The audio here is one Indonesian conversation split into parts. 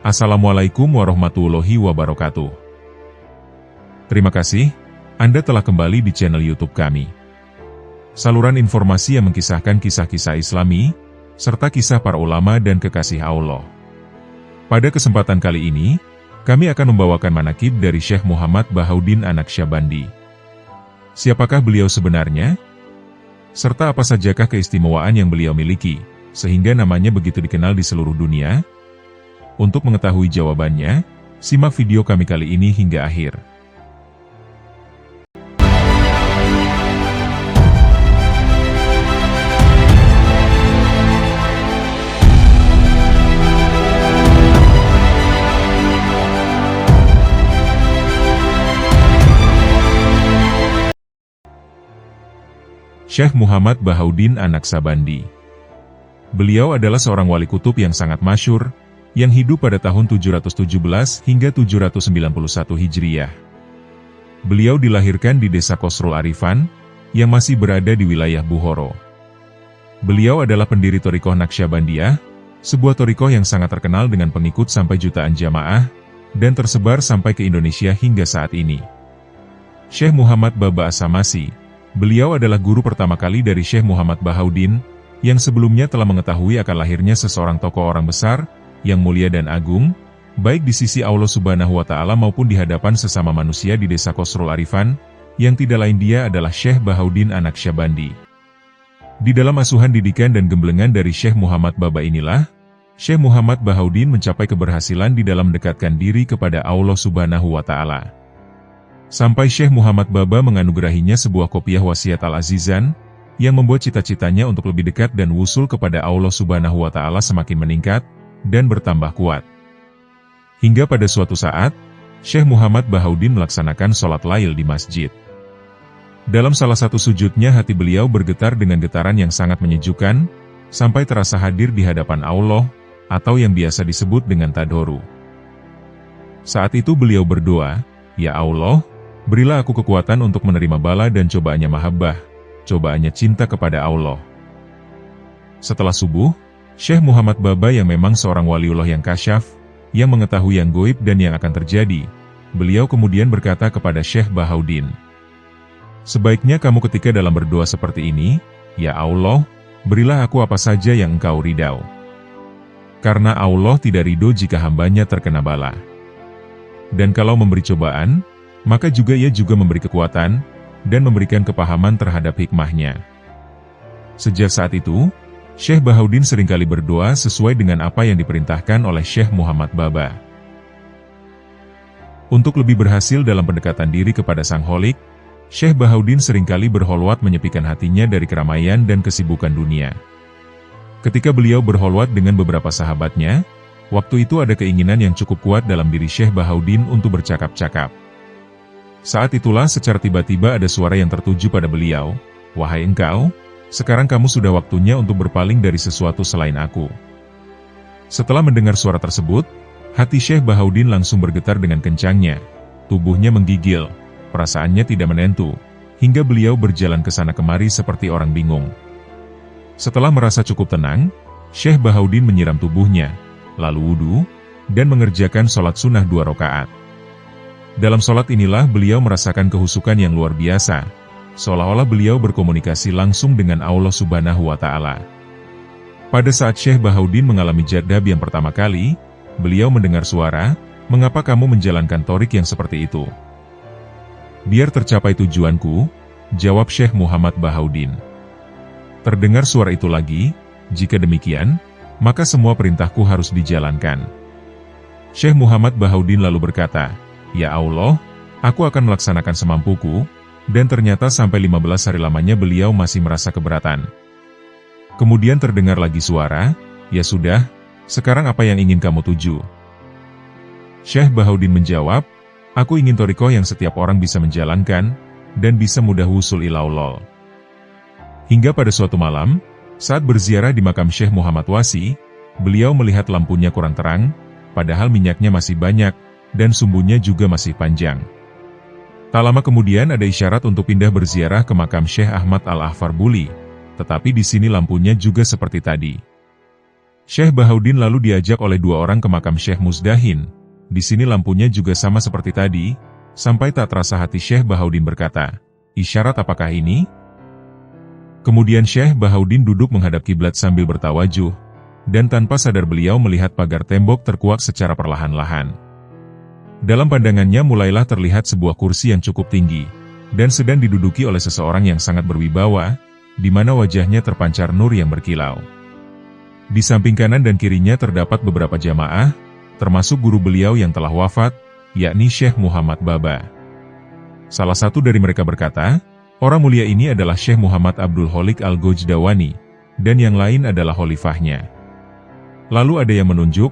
Assalamualaikum warahmatullahi wabarakatuh. Terima kasih, Anda telah kembali di channel YouTube kami. Saluran informasi yang mengkisahkan kisah-kisah Islami, serta kisah para ulama dan kekasih Allah. Pada kesempatan kali ini, kami akan membawakan manaqib dari Syekh Muhammad Bahauddin An-Naqsyabandi. Siapakah beliau sebenarnya? Serta apa sajakah keistimewaan yang beliau miliki, sehingga namanya begitu dikenal di seluruh dunia? Untuk mengetahui jawabannya, simak video kami kali ini hingga akhir. Syekh Muhammad Bahauddin An-Naqsyabandi. Beliau adalah seorang wali kutub yang sangat masyhur, yang hidup pada tahun 717 hingga 791 Hijriyah. Beliau dilahirkan di desa Qasrul Arifan, yang masih berada di wilayah Bukhara. Beliau adalah pendiri Thariqah Naqsyabandiyah, sebuah thariqah yang sangat terkenal dengan pengikut sampai jutaan jamaah, dan tersebar sampai ke Indonesia hingga saat ini. Syekh Muhammad Baba As-Samasi. Beliau adalah guru pertama kali dari Syekh Muhammad Bahauddin, yang sebelumnya telah mengetahui akan lahirnya seseorang tokoh orang besar, yang mulia dan agung, baik di sisi Allah Subhanahu wa Ta'ala maupun di hadapan sesama manusia di desa Qasrul Arifan, yang tidak lain dia adalah Syekh Bahauddin An-Naqsyabandi. Di dalam asuhan didikan dan gemblengan dari Syekh Muhammad Baba inilah, Syekh Muhammad Bahauddin mencapai keberhasilan di dalam mendekatkan diri kepada Allah Subhanahu wa Ta'ala. Sampai Syekh Muhammad Baba menganugerahinya sebuah kopiah wasiat Al-Azizan, yang membuat cita-citanya untuk lebih dekat dan wusul kepada Allah Subhanahu wa Ta'ala semakin meningkat, dan bertambah kuat. Hingga pada suatu saat, Syekh Muhammad Bahauddin melaksanakan sholat lail di masjid. Dalam salah satu sujudnya hati beliau bergetar dengan getaran yang sangat menyejukkan, sampai terasa hadir di hadapan Allah, atau yang biasa disebut dengan tadhoru. Saat itu beliau berdoa, "Ya Allah, berilah aku kekuatan untuk menerima bala dan cobaannya mahabbah, cobaannya cinta kepada Allah." Setelah subuh, Syekh Muhammad Baba yang memang seorang waliullah yang kasyaf, yang mengetahui yang goib dan yang akan terjadi, beliau kemudian berkata kepada Syekh Bahauddin, "Sebaiknya kamu ketika dalam berdoa seperti ini, ya Allah, berilah aku apa saja yang engkau ridau. Karena Allah tidak ridho jika hambanya terkena bala. Dan kalau memberi cobaan, maka juga ia juga memberi kekuatan, dan memberikan kepahaman terhadap hikmahnya." Sejak saat itu, Syekh Bahauddin seringkali berdoa sesuai dengan apa yang diperintahkan oleh Syekh Muhammad Baba. Untuk lebih berhasil dalam pendekatan diri kepada Sang Kholik, Syekh Bahauddin seringkali berholwat menyepikan hatinya dari keramaian dan kesibukan dunia. Ketika beliau berholwat dengan beberapa sahabatnya, waktu itu ada keinginan yang cukup kuat dalam diri Syekh Bahauddin untuk bercakap-cakap. Saat itulah secara tiba-tiba ada suara yang tertuju pada beliau, "Wahai engkau, sekarang kamu sudah waktunya untuk berpaling dari sesuatu selain aku." Setelah mendengar suara tersebut, hati Syekh Bahauddin langsung bergetar dengan kencangnya, tubuhnya menggigil, perasaannya tidak menentu, hingga beliau berjalan ke sana kemari seperti orang bingung. Setelah merasa cukup tenang, Syekh Bahauddin menyiram tubuhnya, lalu wudu, dan mengerjakan sholat sunnah 2 rakaat. Dalam sholat inilah beliau merasakan kehusukan yang luar biasa, seolah-olah beliau berkomunikasi langsung dengan Allah Subhanahu wa Ta'ala. Pada saat Syekh Bahauddin mengalami jadab yang pertama kali, beliau mendengar suara, "Mengapa kamu menjalankan thorik yang seperti itu?" "Biar tercapai tujuanku," jawab Syekh Muhammad Bahauddin. Terdengar suara itu lagi, "Jika demikian, maka semua perintahku harus dijalankan." Syekh Muhammad Bahauddin lalu berkata, "Ya Allah, aku akan melaksanakan semampuku," dan ternyata sampai 15 hari lamanya beliau masih merasa keberatan. Kemudian terdengar lagi suara, "Ya sudah, sekarang apa yang ingin kamu tuju?" Syekh Bahauddin menjawab, "Aku ingin thariqah yang setiap orang bisa menjalankan, dan bisa mudah wusul ilallah." Hingga pada suatu malam, saat berziarah di makam Syekh Muhammad Wasi, beliau melihat lampunya kurang terang, padahal minyaknya masih banyak, dan sumbunya juga masih panjang. Tak lama kemudian ada isyarat untuk pindah berziarah ke makam Syekh Ahmad Al-Ahfar Buli, tetapi di sini lampunya juga seperti tadi. Syekh Bahaudin lalu diajak oleh dua orang ke makam Syekh Muzdahin. Di sini lampunya juga sama seperti tadi, sampai tak terasa hati Syekh Bahaudin berkata, "Isyarat apakah ini?" Kemudian Syekh Bahaudin duduk menghadap kiblat sambil bertawajuh, dan tanpa sadar beliau melihat pagar tembok terkuak secara perlahan-lahan. Dalam pandangannya mulailah terlihat sebuah kursi yang cukup tinggi, dan sedang diduduki oleh seseorang yang sangat berwibawa, di mana wajahnya terpancar nur yang berkilau. Di samping kanan dan kirinya terdapat beberapa jamaah, termasuk guru beliau yang telah wafat, yakni Syekh Muhammad Baba. Salah satu dari mereka berkata, orang mulia ini adalah Syekh Muhammad Abdul Kholiq Al-Gojdawani, dan yang lain adalah khalifahnya. Lalu ada yang menunjuk,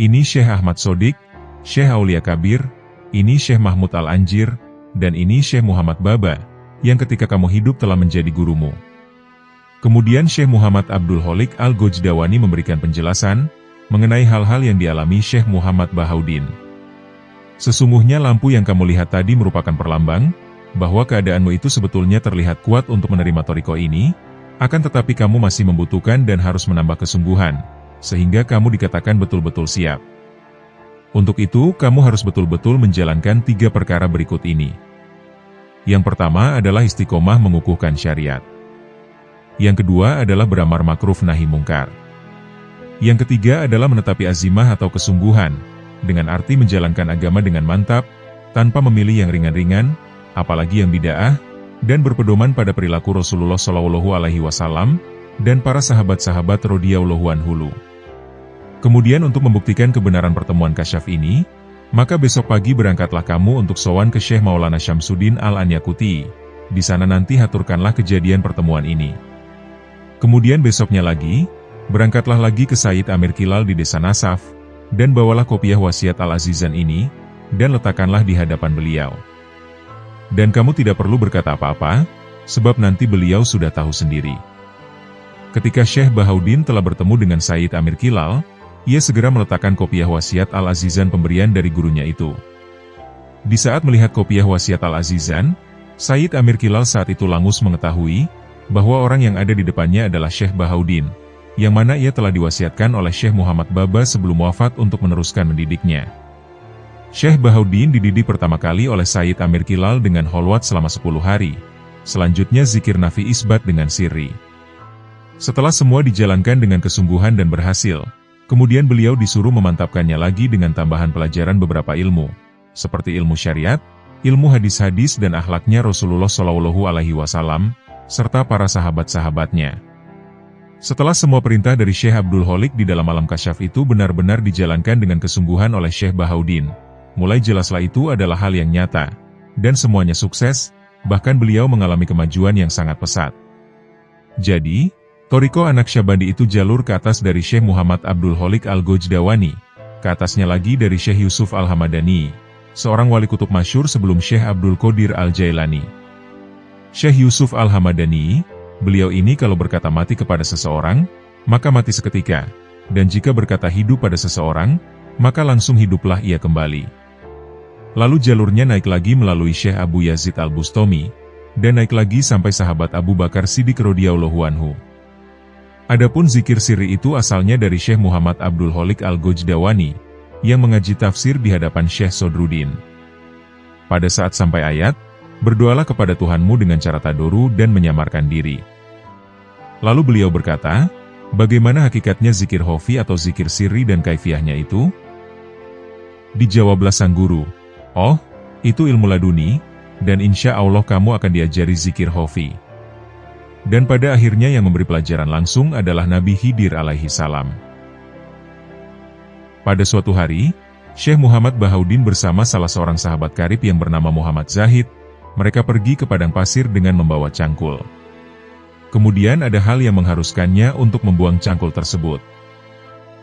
ini Syekh Ahmad Sodik, Syekh Aulia Kabir, ini Syekh Mahmud Al-Anjir, dan ini Syekh Muhammad Baba, yang ketika kamu hidup telah menjadi gurumu. Kemudian Syekh Muhammad Abdul Kholiq Al-Gojdawani memberikan penjelasan mengenai hal-hal yang dialami Syekh Muhammad Bahaudin. Sesungguhnya lampu yang kamu lihat tadi merupakan perlambang, bahwa keadaanmu itu sebetulnya terlihat kuat untuk menerima toriko ini, akan tetapi kamu masih membutuhkan dan harus menambah kesungguhan, sehingga kamu dikatakan betul-betul siap. Untuk itu, kamu harus betul-betul menjalankan 3 perkara berikut ini. Yang pertama adalah istiqomah mengukuhkan syariat. Yang kedua adalah beramar makruf nahi mungkar. Yang ketiga adalah menetapi azimah atau kesungguhan, dengan arti menjalankan agama dengan mantap, tanpa memilih yang ringan-ringan, apalagi yang bid'ah, dan berpedoman pada perilaku Rasulullah SAW dan para sahabat-sahabat radhiyallahu anhum. Kemudian untuk membuktikan kebenaran pertemuan kasyaf ini, maka besok pagi berangkatlah kamu untuk sowan ke Syekh Maulana Syamsuddin Al-Anyakuti. Di sana nanti haturkanlah kejadian pertemuan ini. Kemudian besoknya lagi, berangkatlah lagi ke Sayyid Amir Kilal di desa Nasaf, dan bawalah kopiah wasiat Al-Azizan ini, dan letakkanlah di hadapan beliau. Dan kamu tidak perlu berkata apa-apa, sebab nanti beliau sudah tahu sendiri. Ketika Syekh Bahaudin telah bertemu dengan Sayyid Amir Kilal, ia segera meletakkan kopiah wasiat Al-Azizan pemberian dari gurunya itu. Di saat melihat kopiah wasiat Al-Azizan, Sayyid Amir Kilal saat itu langus mengetahui bahwa orang yang ada di depannya adalah Syekh Bahaudin, yang mana ia telah diwasiatkan oleh Syekh Muhammad Baba sebelum wafat untuk meneruskan mendidiknya. Syekh Bahaudin dididik pertama kali oleh Sayyid Amir Kilal dengan kholwat selama 10 hari. Selanjutnya zikir nafi isbat dengan sirri. Setelah semua dijalankan dengan kesungguhan dan berhasil, kemudian beliau disuruh memantapkannya lagi dengan tambahan pelajaran beberapa ilmu, seperti ilmu syariat, ilmu hadis-hadis dan akhlaknya Rasulullah SAW, serta para sahabat-sahabatnya. Setelah semua perintah dari Syekh Abdul Kholiq di dalam alam kasyaf itu benar-benar dijalankan dengan kesungguhan oleh Syekh Bahaudin, mulai jelaslah itu adalah hal yang nyata, dan semuanya sukses, bahkan beliau mengalami kemajuan yang sangat pesat. Jadi, Toriko Anaksabandi itu jalur ke atas dari Syekh Muhammad Abdul Kholiq Al-Gojdawani, ke atasnya lagi dari Syekh Yusuf Al-Hamadani, seorang wali kutub masyhur sebelum Syekh Abdul Qadir Al-Jailani. Syekh Yusuf Al-Hamadani, beliau ini kalau berkata mati kepada seseorang, maka mati seketika, dan jika berkata hidup pada seseorang, maka langsung hiduplah ia kembali. Lalu jalurnya naik lagi melalui Syekh Abu Yazid Al-Bustami, dan naik lagi sampai sahabat Abu Bakar Siddiq radhiyallahu anhu. Adapun zikir sirri itu asalnya dari Syekh Muhammad Abdul Kholiq Al-Gojdawani, yang mengaji tafsir di hadapan Syekh Sodruddin. Pada saat sampai ayat, berdoalah kepada Tuhanmu dengan cara tadoru dan menyamarkan diri. Lalu beliau berkata, bagaimana hakikatnya zikir hofi atau zikir sirri dan kaifiahnya itu? Dijawablah sang guru, oh, itu ilmu laduni, dan insya Allah kamu akan diajari zikir hofi. Dan pada akhirnya yang memberi pelajaran langsung adalah Nabi Khidir alaihi salam. Pada suatu hari, Syekh Muhammad Bahaudin bersama salah seorang sahabat karib yang bernama Muhammad Zahid, mereka pergi ke padang pasir dengan membawa cangkul. Kemudian ada hal yang mengharuskannya untuk membuang cangkul tersebut.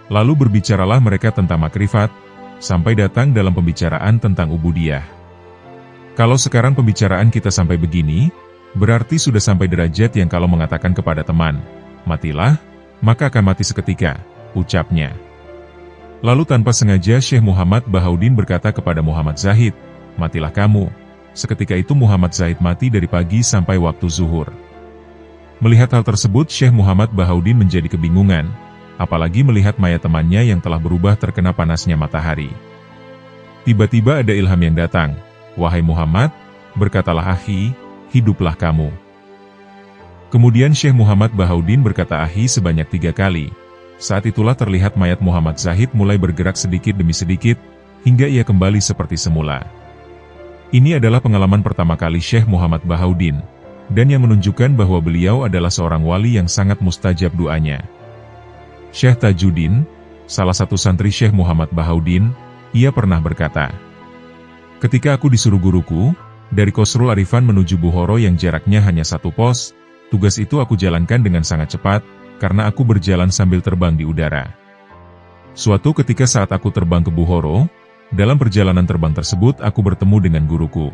Lalu berbicaralah mereka tentang makrifat, sampai datang dalam pembicaraan tentang ubudiyah. Kalau sekarang pembicaraan kita sampai begini, berarti sudah sampai derajat yang kalau mengatakan kepada teman, matilah, maka akan mati seketika, ucapnya. Lalu tanpa sengaja Syekh Muhammad Bahaudin berkata kepada Muhammad Zahid, matilah kamu. Seketika itu Muhammad Zahid mati dari pagi sampai waktu zuhur. Melihat hal tersebut Syekh Muhammad Bahaudin menjadi kebingungan, apalagi melihat mayat temannya yang telah berubah terkena panasnya matahari. Tiba-tiba ada ilham yang datang. "Wahai Muhammad," berkatalah akhi, "hiduplah kamu." Kemudian Syekh Muhammad Bahaudin berkata akhi sebanyak 3 kali. Saat itulah terlihat mayat Muhammad Zahid mulai bergerak sedikit demi sedikit, hingga ia kembali seperti semula. Ini adalah pengalaman pertama kali Syekh Muhammad Bahaudin, dan yang menunjukkan bahwa beliau adalah seorang wali yang sangat mustajab doanya. Syekh Tajuddin, salah satu santri Syekh Muhammad Bahaudin, ia pernah berkata, "Ketika aku disuruh guruku, dari Qasrul Arifan menuju Bukhara yang jaraknya hanya 1 pos, tugas itu aku jalankan dengan sangat cepat, karena aku berjalan sambil terbang di udara. Suatu ketika saat aku terbang ke Bukhara, dalam perjalanan terbang tersebut aku bertemu dengan guruku.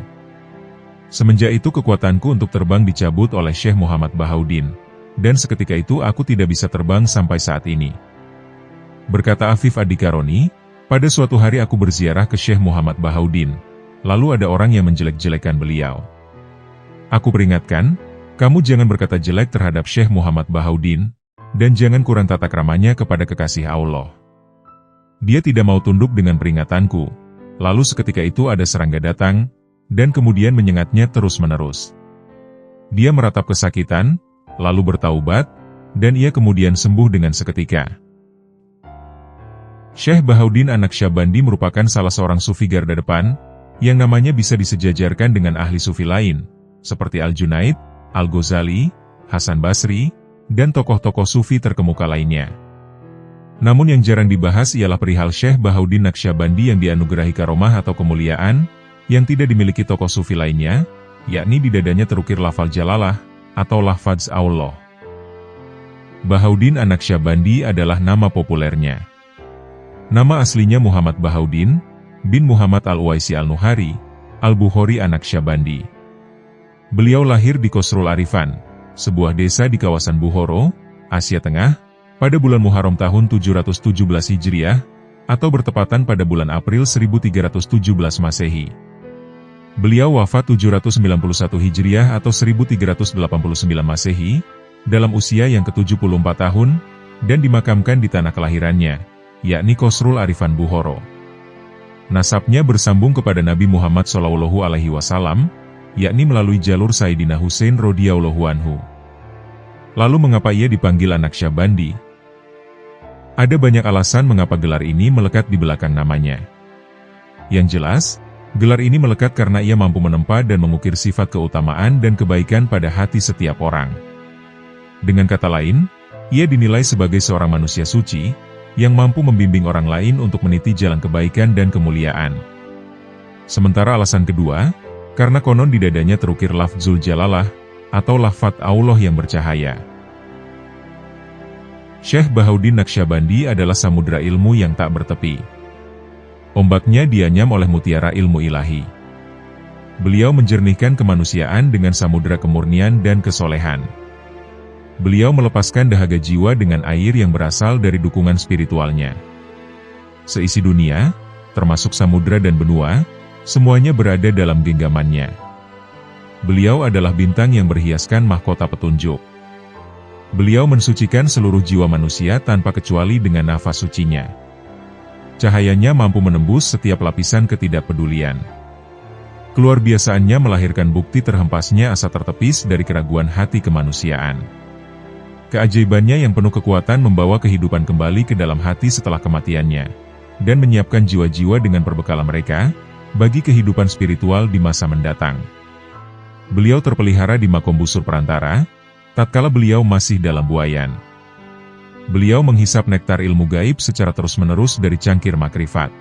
Semenjak itu kekuatanku untuk terbang dicabut oleh Syekh Muhammad Bahaudin, dan seketika itu aku tidak bisa terbang sampai saat ini." Berkata Afif Adikaroni, "Pada suatu hari aku berziarah ke Syekh Muhammad Bahaudin, lalu ada orang yang menjelek-jelekan beliau. Aku peringatkan, kamu jangan berkata jelek terhadap Syekh Muhammad Bahaudin, dan jangan kurang tata kramanya kepada kekasih Allah. Dia tidak mau tunduk dengan peringatanku. Lalu seketika itu ada serangga datang, dan kemudian menyengatnya terus-menerus. Dia meratap kesakitan, lalu bertaubat, dan ia kemudian sembuh dengan seketika." Syekh Bahaudin An-Naqsyabandi merupakan salah seorang sufi garda depan, yang namanya bisa disejajarkan dengan ahli sufi lain, seperti Al-Junaid, Al-Ghazali, Hasan Basri, dan tokoh-tokoh sufi terkemuka lainnya. Namun yang jarang dibahas ialah perihal Syekh Bahaudin Naqsyabandi yang dianugerahi karomah atau kemuliaan, yang tidak dimiliki tokoh sufi lainnya, yakni di dadanya terukir lafal Jalalah, atau lafaz Allah. Bahaudin An-Naqsyabandi adalah nama populernya. Nama aslinya Muhammad Bahaudin, bin Muhammad Al-Uwaisi Al-Nuhari, Al-Bukhari An-Naqsyabandi. Beliau lahir di Qasrul Arifan, sebuah desa di kawasan Bukhara, Asia Tengah, pada bulan Muharram tahun 717 Hijriah, atau bertepatan pada bulan April 1317 Masehi. Beliau wafat 791 Hijriah atau 1389 Masehi, dalam usia yang ke-74 tahun, dan dimakamkan di tanah kelahirannya, yakni Qasrul Arifan Bukhara. Nasabnya bersambung kepada Nabi Muhammad SAW, yakni melalui jalur Sayyidina Husain radhiyallahu anhu. Lalu mengapa ia dipanggil An-Naqsyabandi? Ada banyak alasan mengapa gelar ini melekat di belakang namanya. Yang jelas, gelar ini melekat karena ia mampu menempa dan mengukir sifat keutamaan dan kebaikan pada hati setiap orang. Dengan kata lain, ia dinilai sebagai seorang manusia suci, yang mampu membimbing orang lain untuk meniti jalan kebaikan dan kemuliaan. Sementara alasan kedua, karena konon di dadanya terukir lafzul Jalalah, atau lafaz Allah yang bercahaya. Syekh Bahaudin Naqsyabandi adalah samudra ilmu yang tak bertepi. Ombaknya dianyam oleh mutiara ilmu ilahi. Beliau menjernihkan kemanusiaan dengan samudra kemurnian dan kesolehan. Beliau melepaskan dahaga jiwa dengan air yang berasal dari dukungan spiritualnya. Seisi dunia, termasuk samudra dan benua, semuanya berada dalam genggamannya. Beliau adalah bintang yang berhiaskan mahkota petunjuk. Beliau mensucikan seluruh jiwa manusia tanpa kecuali dengan nafas sucinya. Cahayanya mampu menembus setiap lapisan ketidakpedulian. Keluar biasaannya melahirkan bukti terhempasnya asa tertepis dari keraguan hati kemanusiaan. Keajaibannya yang penuh kekuatan membawa kehidupan kembali ke dalam hati setelah kematiannya, dan menyiapkan jiwa-jiwa dengan perbekalan mereka, bagi kehidupan spiritual di masa mendatang. Beliau terpelihara di makom busur perantara, tatkala beliau masih dalam buayan. Beliau menghisap nektar ilmu gaib secara terus-menerus dari cangkir makrifat.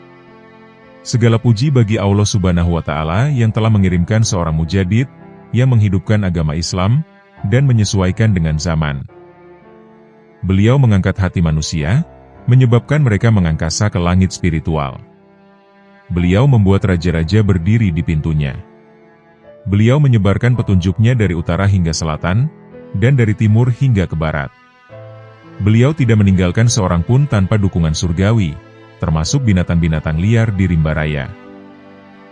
Segala puji bagi Allah Subhanahu wa Ta'ala yang telah mengirimkan seorang mujadid, yang menghidupkan agama Islam, dan menyesuaikan dengan zaman. Beliau mengangkat hati manusia, menyebabkan mereka mengangkasa ke langit spiritual. Beliau membuat raja-raja berdiri di pintunya. Beliau menyebarkan petunjuknya dari utara hingga selatan, dan dari timur hingga ke barat. Beliau tidak meninggalkan seorang pun tanpa dukungan surgawi, termasuk binatang-binatang liar di rimba raya.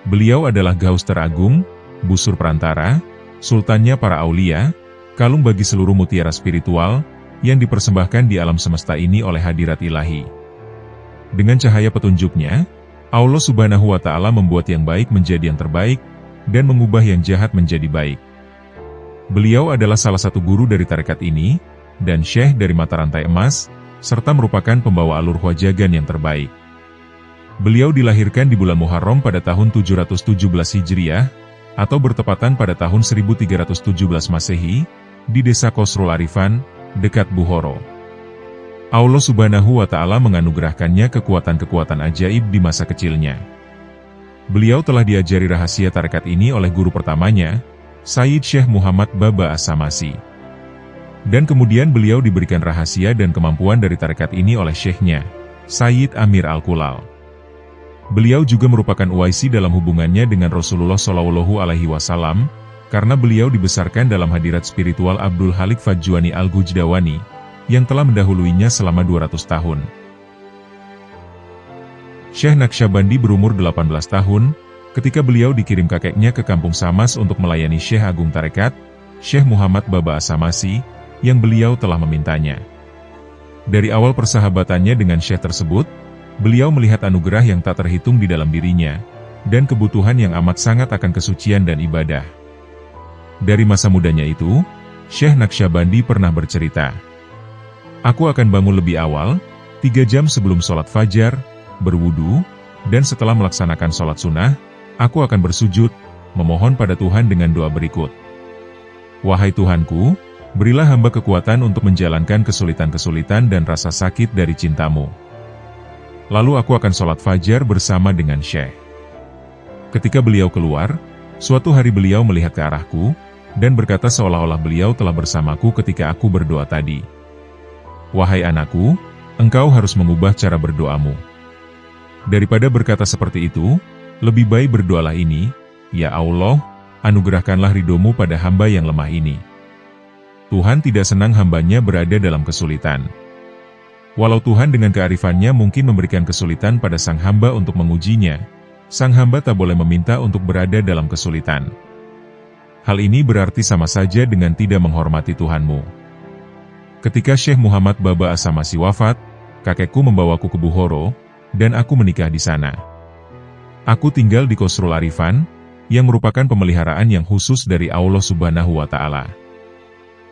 Beliau adalah Gaus teragung, busur perantara, sultannya para aulia, kalung bagi seluruh mutiara spiritual, yang dipersembahkan di alam semesta ini oleh hadirat ilahi. Dengan cahaya petunjuknya, Allah Subhanahu wa Ta'ala membuat yang baik menjadi yang terbaik, dan mengubah yang jahat menjadi baik. Beliau adalah salah satu guru dari tarekat ini, dan syekh dari mata rantai emas, serta merupakan pembawa alur Hwajagan yang terbaik. Beliau dilahirkan di bulan Muharram pada tahun 717 Hijriah, atau bertepatan pada tahun 1317 Masehi, di desa Qasrul Arifan, dekat Bukhara. Allah Subhanahu wa Ta'ala menganugerahkannya kekuatan-kekuatan ajaib di masa kecilnya. Beliau telah diajari rahasia tarekat ini oleh guru pertamanya, Sayyid Syekh Muhammad Baba As-Samasi. Dan kemudian beliau diberikan rahasia dan kemampuan dari tarekat ini oleh syekhnya, Sayyid Amir Al-Kulal. Beliau juga merupakan uwaisi dalam hubungannya dengan Rasulullah SAW, karena beliau dibesarkan dalam hadirat spiritual Abdul Halik Fajwani Al-Gujdawani, yang telah mendahuluinya selama 200 tahun. Syekh Naqsyabandi berumur 18 tahun, ketika beliau dikirim kakeknya ke kampung Samas untuk melayani Syekh Agung Tarekat, Syekh Muhammad Baba As-Samasi, yang beliau telah memintanya. Dari awal persahabatannya dengan Syekh tersebut, beliau melihat anugerah yang tak terhitung di dalam dirinya, dan kebutuhan yang amat sangat akan kesucian dan ibadah. Dari masa mudanya itu, Syekh Naqsyabandi pernah bercerita, "Aku akan bangun lebih awal, 3 jam sebelum sholat fajar, berwudu, dan setelah melaksanakan sholat sunnah, aku akan bersujud, memohon pada Tuhan dengan doa berikut. Wahai Tuhanku, berilah hamba kekuatan untuk menjalankan kesulitan-kesulitan dan rasa sakit dari cintamu. Lalu aku akan sholat fajar bersama dengan Syekh." Ketika beliau keluar, suatu hari beliau melihat ke arahku, dan berkata seolah-olah beliau telah bersamaku ketika aku berdoa tadi. "Wahai anakku, engkau harus mengubah cara berdoamu. Daripada berkata seperti itu, lebih baik berdoalah ini, ya Allah, anugerahkanlah ridhomu pada hamba yang lemah ini. Tuhan tidak senang hambanya berada dalam kesulitan. Walau Tuhan dengan kearifannya mungkin memberikan kesulitan pada sang hamba untuk mengujinya, sang hamba tak boleh meminta untuk berada dalam kesulitan. Hal ini berarti sama saja dengan tidak menghormati Tuhanmu." Ketika Syekh Muhammad Baba As-Samasi wafat, kakekku membawaku ke Bukhara, dan aku menikah di sana. Aku tinggal di Qasrul Arifan, yang merupakan pemeliharaan yang khusus dari Allah Subhanahu wa Ta'ala.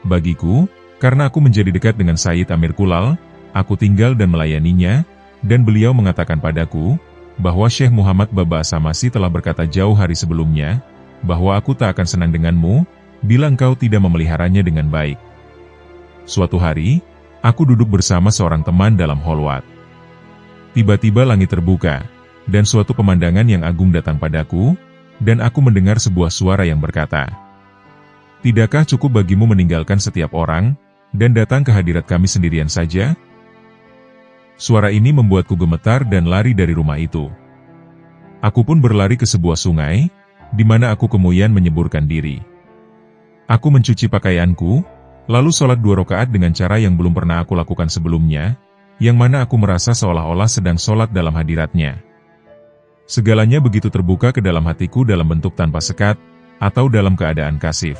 Bagiku, karena aku menjadi dekat dengan Sayyid Amir Kulal, aku tinggal dan melayaninya, dan beliau mengatakan padaku, bahwa Syekh Muhammad Baba As-Samasi telah berkata jauh hari sebelumnya, bahwa aku tak akan senang denganmu, bila engkau tidak memeliharanya dengan baik. Suatu hari, aku duduk bersama seorang teman dalam holwat. Tiba-tiba langit terbuka, dan suatu pemandangan yang agung datang padaku, dan aku mendengar sebuah suara yang berkata, "Tidakkah cukup bagimu meninggalkan setiap orang, dan datang ke hadirat kami sendirian saja?" Suara ini membuatku gemetar dan lari dari rumah itu. Aku pun berlari ke sebuah sungai, di mana aku kemudian menyeburkan diri. Aku mencuci pakaianku, lalu sholat 2 rakaat dengan cara yang belum pernah aku lakukan sebelumnya, yang mana aku merasa seolah-olah sedang sholat dalam hadiratnya. Segalanya begitu terbuka ke dalam hatiku dalam bentuk tanpa sekat, atau dalam keadaan kasif.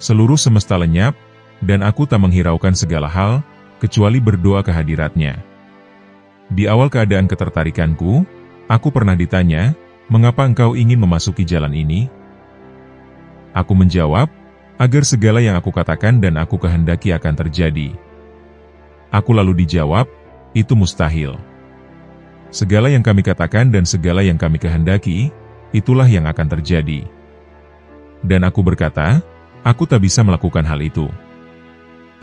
Seluruh semesta lenyap, dan aku tak menghiraukan segala hal, kecuali berdoa ke hadiratnya. Di awal keadaan ketertarikanku, aku pernah ditanya, "Mengapa engkau ingin memasuki jalan ini?" Aku menjawab, agar segala yang aku katakan dan aku kehendaki akan terjadi. Aku lalu dijawab, "Itu mustahil. Segala yang kami katakan dan segala yang kami kehendaki, itulah yang akan terjadi." Dan aku berkata, "Aku tak bisa melakukan hal itu.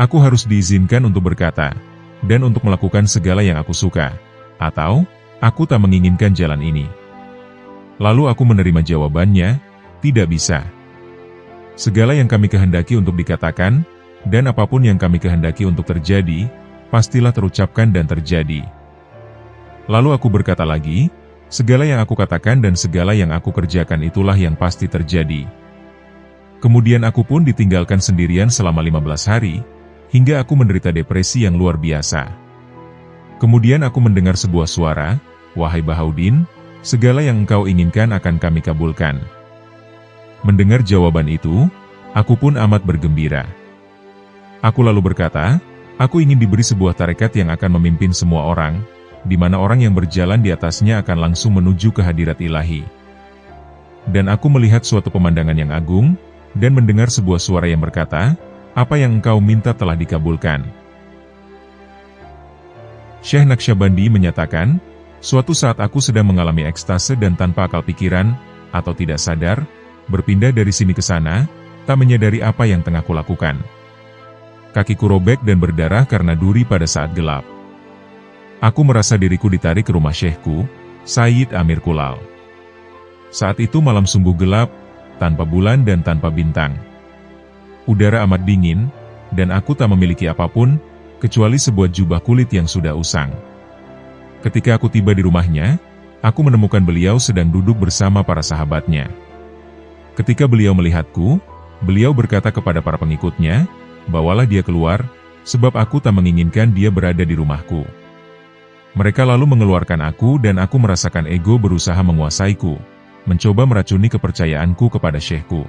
Aku harus diizinkan untuk berkata, dan untuk melakukan segala yang aku suka, atau, aku tak menginginkan jalan ini." Lalu aku menerima jawabannya, "Tidak bisa. Segala yang kami kehendaki untuk dikatakan, dan apapun yang kami kehendaki untuk terjadi, pastilah terucapkan dan terjadi." Lalu aku berkata lagi, "Segala yang aku katakan dan segala yang aku kerjakan itulah yang pasti terjadi." Kemudian aku pun ditinggalkan sendirian selama 15 hari, hingga aku menderita depresi yang luar biasa. Kemudian aku mendengar sebuah suara, "Wahai Bahaudin, segala yang engkau inginkan akan kami kabulkan." Mendengar jawaban itu, aku pun amat bergembira. Aku lalu berkata, aku ingin diberi sebuah tarekat yang akan memimpin semua orang, di mana orang yang berjalan di atasnya akan langsung menuju ke hadirat ilahi. Dan aku melihat suatu pemandangan yang agung, dan mendengar sebuah suara yang berkata, apa yang engkau minta telah dikabulkan. Syekh Naqsyabandi menyatakan, suatu saat aku sedang mengalami ekstase dan tanpa akal pikiran, atau tidak sadar, berpindah dari sini ke sana, tak menyadari apa yang tengah kulakukan. Kakiku robek dan berdarah karena duri pada saat gelap. Aku merasa diriku ditarik ke rumah syekhku, Sayyid Amir Kulal. Saat itu malam sungguh gelap, tanpa bulan dan tanpa bintang. Udara amat dingin, dan aku tak memiliki apapun, kecuali sebuah jubah kulit yang sudah usang. Ketika aku tiba di rumahnya, aku menemukan beliau sedang duduk bersama para sahabatnya. Ketika beliau melihatku, beliau berkata kepada para pengikutnya, bawalah dia keluar, sebab aku tak menginginkan dia berada di rumahku. Mereka lalu mengeluarkan aku dan aku merasakan ego berusaha menguasaiku, mencoba meracuni kepercayaanku kepada syekhku.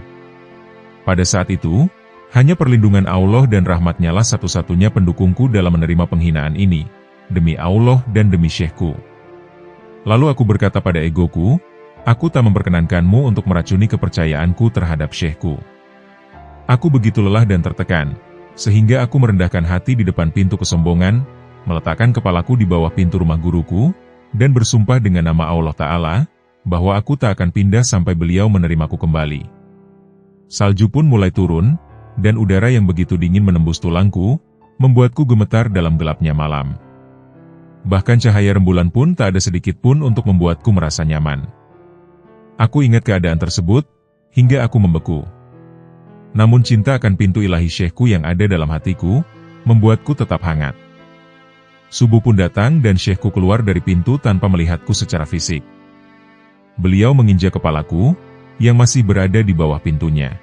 Pada saat itu, hanya perlindungan Allah dan rahmat-Nya lah satu-satunya pendukungku dalam menerima penghinaan ini, demi Allah dan demi syekhku. Lalu aku berkata pada egoku, aku tak memperkenankanmu untuk meracuni kepercayaanku terhadap syekhku. Aku begitu lelah dan tertekan, sehingga aku merendahkan hati di depan pintu kesombongan, meletakkan kepalaku di bawah pintu rumah guruku, dan bersumpah dengan nama Allah Ta'ala, bahwa aku tak akan pindah sampai beliau menerimaku kembali. Salju pun mulai turun, dan udara yang begitu dingin menembus tulangku, membuatku gemetar dalam gelapnya malam. Bahkan cahaya rembulan pun tak ada sedikit pun untuk membuatku merasa nyaman. Aku ingat keadaan tersebut, hingga aku membeku. Namun cinta akan pintu ilahi syekhku yang ada dalam hatiku, membuatku tetap hangat. Subuh pun datang dan syekhku keluar dari pintu tanpa melihatku secara fisik. Beliau menginjak kepalaku, yang masih berada di bawah pintunya.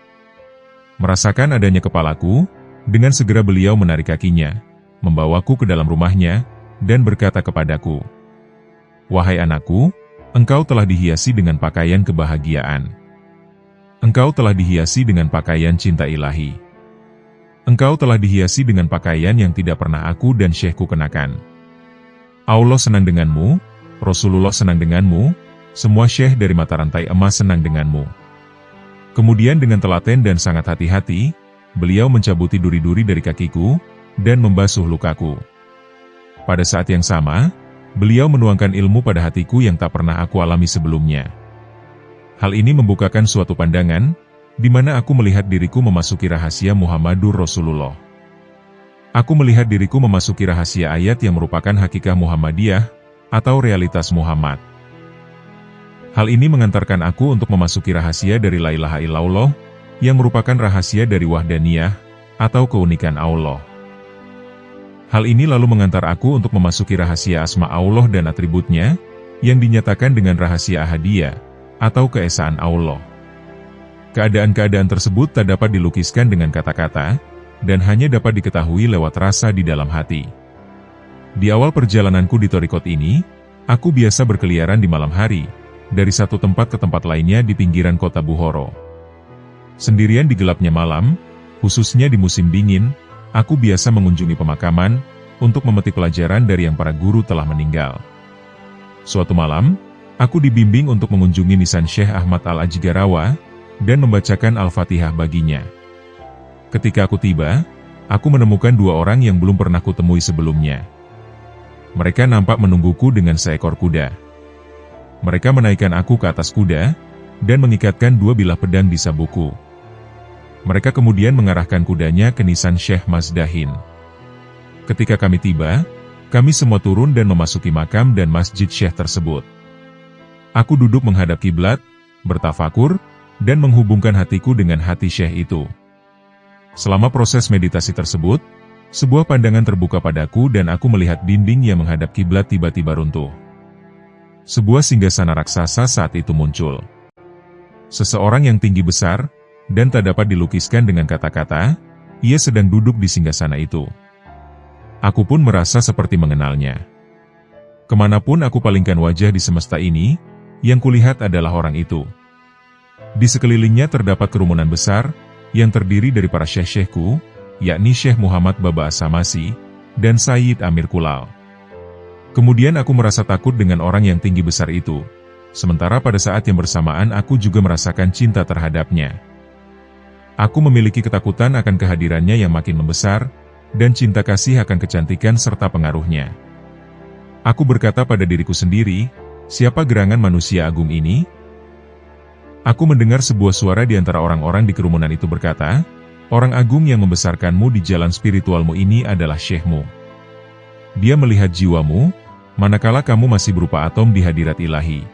Merasakan adanya kepalaku, dengan segera beliau menarik kakinya, membawaku ke dalam rumahnya, dan berkata kepadaku, "Wahai anakku, engkau telah dihiasi dengan pakaian kebahagiaan. Engkau telah dihiasi dengan pakaian cinta ilahi. Engkau telah dihiasi dengan pakaian yang tidak pernah aku dan syekhku kenakan. Allah senang denganmu, Rasulullah senang denganmu, semua syekh dari mata rantai emas senang denganmu." Kemudian dengan telaten dan sangat hati-hati, beliau mencabuti duri-duri dari kakiku, dan membasuh lukaku. Pada saat yang sama, beliau menuangkan ilmu pada hatiku yang tak pernah aku alami sebelumnya. Hal ini membukakan suatu pandangan, di mana aku melihat diriku memasuki rahasia Muhammadur Rasulullah. Aku melihat diriku memasuki rahasia ayat yang merupakan hakikah Muhammadiyah, atau realitas Muhammad. Hal ini mengantarkan aku untuk memasuki rahasia dari La ilaha illallah, yang merupakan rahasia dari Wahdaniyah, atau keunikan Allah. Hal ini lalu mengantar aku untuk memasuki rahasia asma Allah dan atributnya, yang dinyatakan dengan rahasia ahadiyah, atau keesaan Allah. Keadaan-keadaan tersebut tak dapat dilukiskan dengan kata-kata, dan hanya dapat diketahui lewat rasa di dalam hati. Di awal perjalananku di Thariqat ini, aku biasa berkeliaran di malam hari, dari satu tempat ke tempat lainnya di pinggiran kota Bukhara. Sendirian di gelapnya malam, khususnya di musim dingin, aku biasa mengunjungi pemakaman, untuk memetik pelajaran dari yang para guru telah meninggal. Suatu malam, aku dibimbing untuk mengunjungi nisan Syekh Ahmad Al-Ajgarawa, dan membacakan Al-Fatihah baginya. Ketika aku tiba, aku menemukan dua orang yang belum pernah kutemui sebelumnya. Mereka nampak menungguku dengan seekor kuda. Mereka menaikkan aku ke atas kuda, dan mengikatkan dua bilah pedang di sabukku. Mereka kemudian mengarahkan kudanya ke nisan Syekh Mazdahin. Ketika kami tiba, kami semua turun dan memasuki makam dan masjid Syekh tersebut. Aku duduk menghadap kiblat, bertafakur, dan menghubungkan hatiku dengan hati Syekh itu. Selama proses meditasi tersebut, sebuah pandangan terbuka padaku dan aku melihat dinding yang menghadap kiblat tiba-tiba runtuh. Sebuah singgasana raksasa saat itu muncul. Seseorang yang tinggi besar, dan tak dapat dilukiskan dengan kata-kata, ia sedang duduk di singgasana itu. Aku pun merasa seperti mengenalnya. Kemanapun aku palingkan wajah di semesta ini, yang kulihat adalah orang itu. Di sekelilingnya terdapat kerumunan besar, yang terdiri dari para syekh-syekhku, yakni Syekh Muhammad Baba As-Samasi, dan Sayyid Amir Kulal. Kemudian aku merasa takut dengan orang yang tinggi besar itu, sementara pada saat yang bersamaan aku juga merasakan cinta terhadapnya. Aku memiliki ketakutan akan kehadirannya yang makin membesar, dan cinta kasih akan kecantikan serta pengaruhnya. Aku berkata pada diriku sendiri, siapa gerangan manusia agung ini? Aku mendengar sebuah suara di antara orang-orang di kerumunan itu berkata, orang agung yang membesarkanmu di jalan spiritualmu ini adalah Syekhmu. Dia melihat jiwamu, manakala kamu masih berupa atom di hadirat ilahi.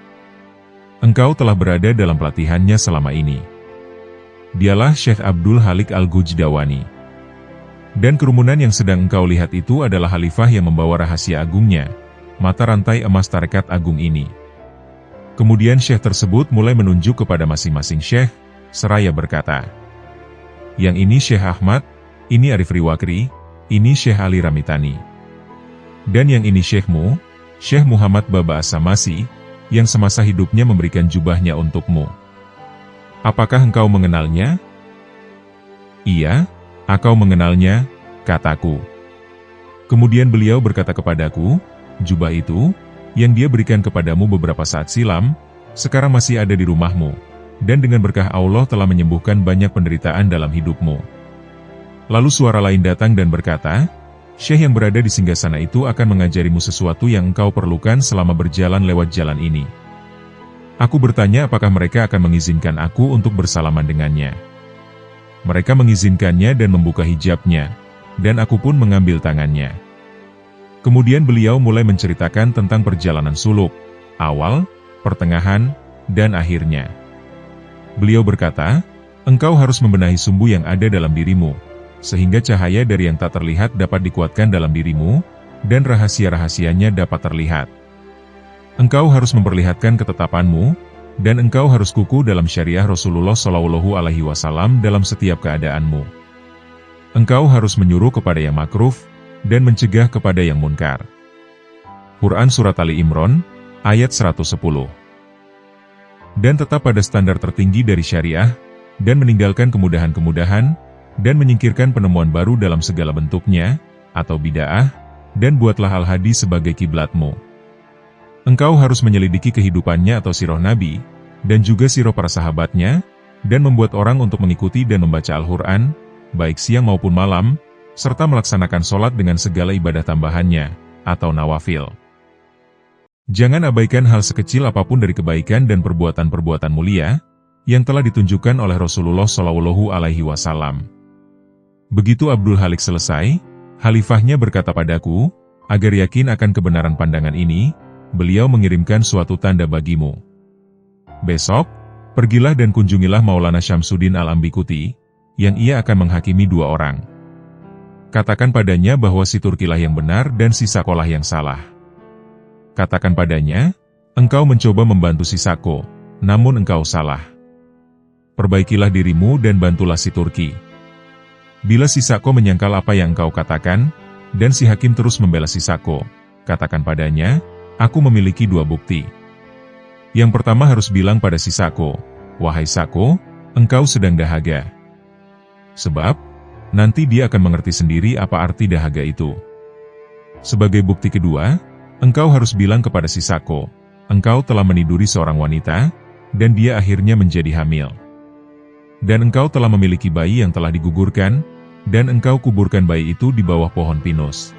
Engkau telah berada dalam pelatihannya selama ini. Dialah Syekh Abdul Halik Al-Gujdawani. Dan kerumunan yang sedang engkau lihat itu adalah khalifah yang membawa rahasia agungnya, mata rantai emas tarekat agung ini. Kemudian Syekh tersebut mulai menunjuk kepada masing-masing Syekh, seraya berkata, yang ini Syekh Ahmad, ini Arif Riwakri, ini Syekh Ali Ramitani. Dan yang ini Syekhmu, Syekh Muhammad Baba As-Samasi, yang semasa hidupnya memberikan jubahnya untukmu. Apakah engkau mengenalnya? Iya, aku mengenalnya, kataku. Kemudian beliau berkata kepadaku, jubah itu, yang dia berikan kepadamu beberapa saat silam, sekarang masih ada di rumahmu, dan dengan berkah Allah telah menyembuhkan banyak penderitaan dalam hidupmu. Lalu suara lain datang dan berkata, Syekh yang berada di singgasana itu akan mengajarimu sesuatu yang engkau perlukan selama berjalan lewat jalan ini. Aku bertanya apakah mereka akan mengizinkan aku untuk bersalaman dengannya. Mereka mengizinkannya dan membuka hijabnya, dan aku pun mengambil tangannya. Kemudian beliau mulai menceritakan tentang perjalanan suluk, awal, pertengahan, dan akhirnya. Beliau berkata, engkau harus membenahi sumbu yang ada dalam dirimu, sehingga cahaya dari yang tak terlihat dapat dikuatkan dalam dirimu, dan rahasia-rahasianya dapat terlihat. Engkau harus memperlihatkan ketetapanmu, dan engkau harus kukuh dalam syariah Rasulullah SAW dalam setiap keadaanmu. Engkau harus menyuruh kepada yang makruf, dan mencegah kepada yang munkar. Quran Surat Ali Imran, ayat 110. Dan tetap pada standar tertinggi dari syariah, dan meninggalkan kemudahan-kemudahan, dan menyingkirkan penemuan baru dalam segala bentuknya, atau bid'ah, dan buatlah al-hadis sebagai kiblatmu. Engkau harus menyelidiki kehidupannya atau sirah Nabi, dan juga sirah para sahabatnya, dan membuat orang untuk mengikuti dan membaca Al-Quran, baik siang maupun malam, serta melaksanakan sholat dengan segala ibadah tambahannya, atau nawafil. Jangan abaikan hal sekecil apapun dari kebaikan dan perbuatan-perbuatan mulia, yang telah ditunjukkan oleh Rasulullah SAW. Begitu Abdul Halik selesai, khalifahnya berkata padaku, agar yakin akan kebenaran pandangan ini, beliau mengirimkan suatu tanda bagimu. Besok, pergilah dan kunjungilah Maulana Syamsuddin Al-Ambikuti, yang ia akan menghakimi 2 orang. Katakan padanya bahwa si Turkilah yang benar dan si Sakolah yang salah. Katakan padanya, engkau mencoba membantu si Sako, namun engkau salah. Perbaikilah dirimu dan bantulah si Turki. Bila si Sako menyangkal apa yang engkau katakan, dan si hakim terus membela si Sako, katakan padanya, aku memiliki 2 bukti. Yang pertama harus bilang pada si Sako, wahai Sako, engkau sedang dahaga. Sebab, nanti dia akan mengerti sendiri apa arti dahaga itu. Sebagai bukti kedua, engkau harus bilang kepada si Sako, engkau telah meniduri seorang wanita, dan dia akhirnya menjadi hamil. Dan engkau telah memiliki bayi yang telah digugurkan, dan engkau kuburkan bayi itu di bawah pohon pinus.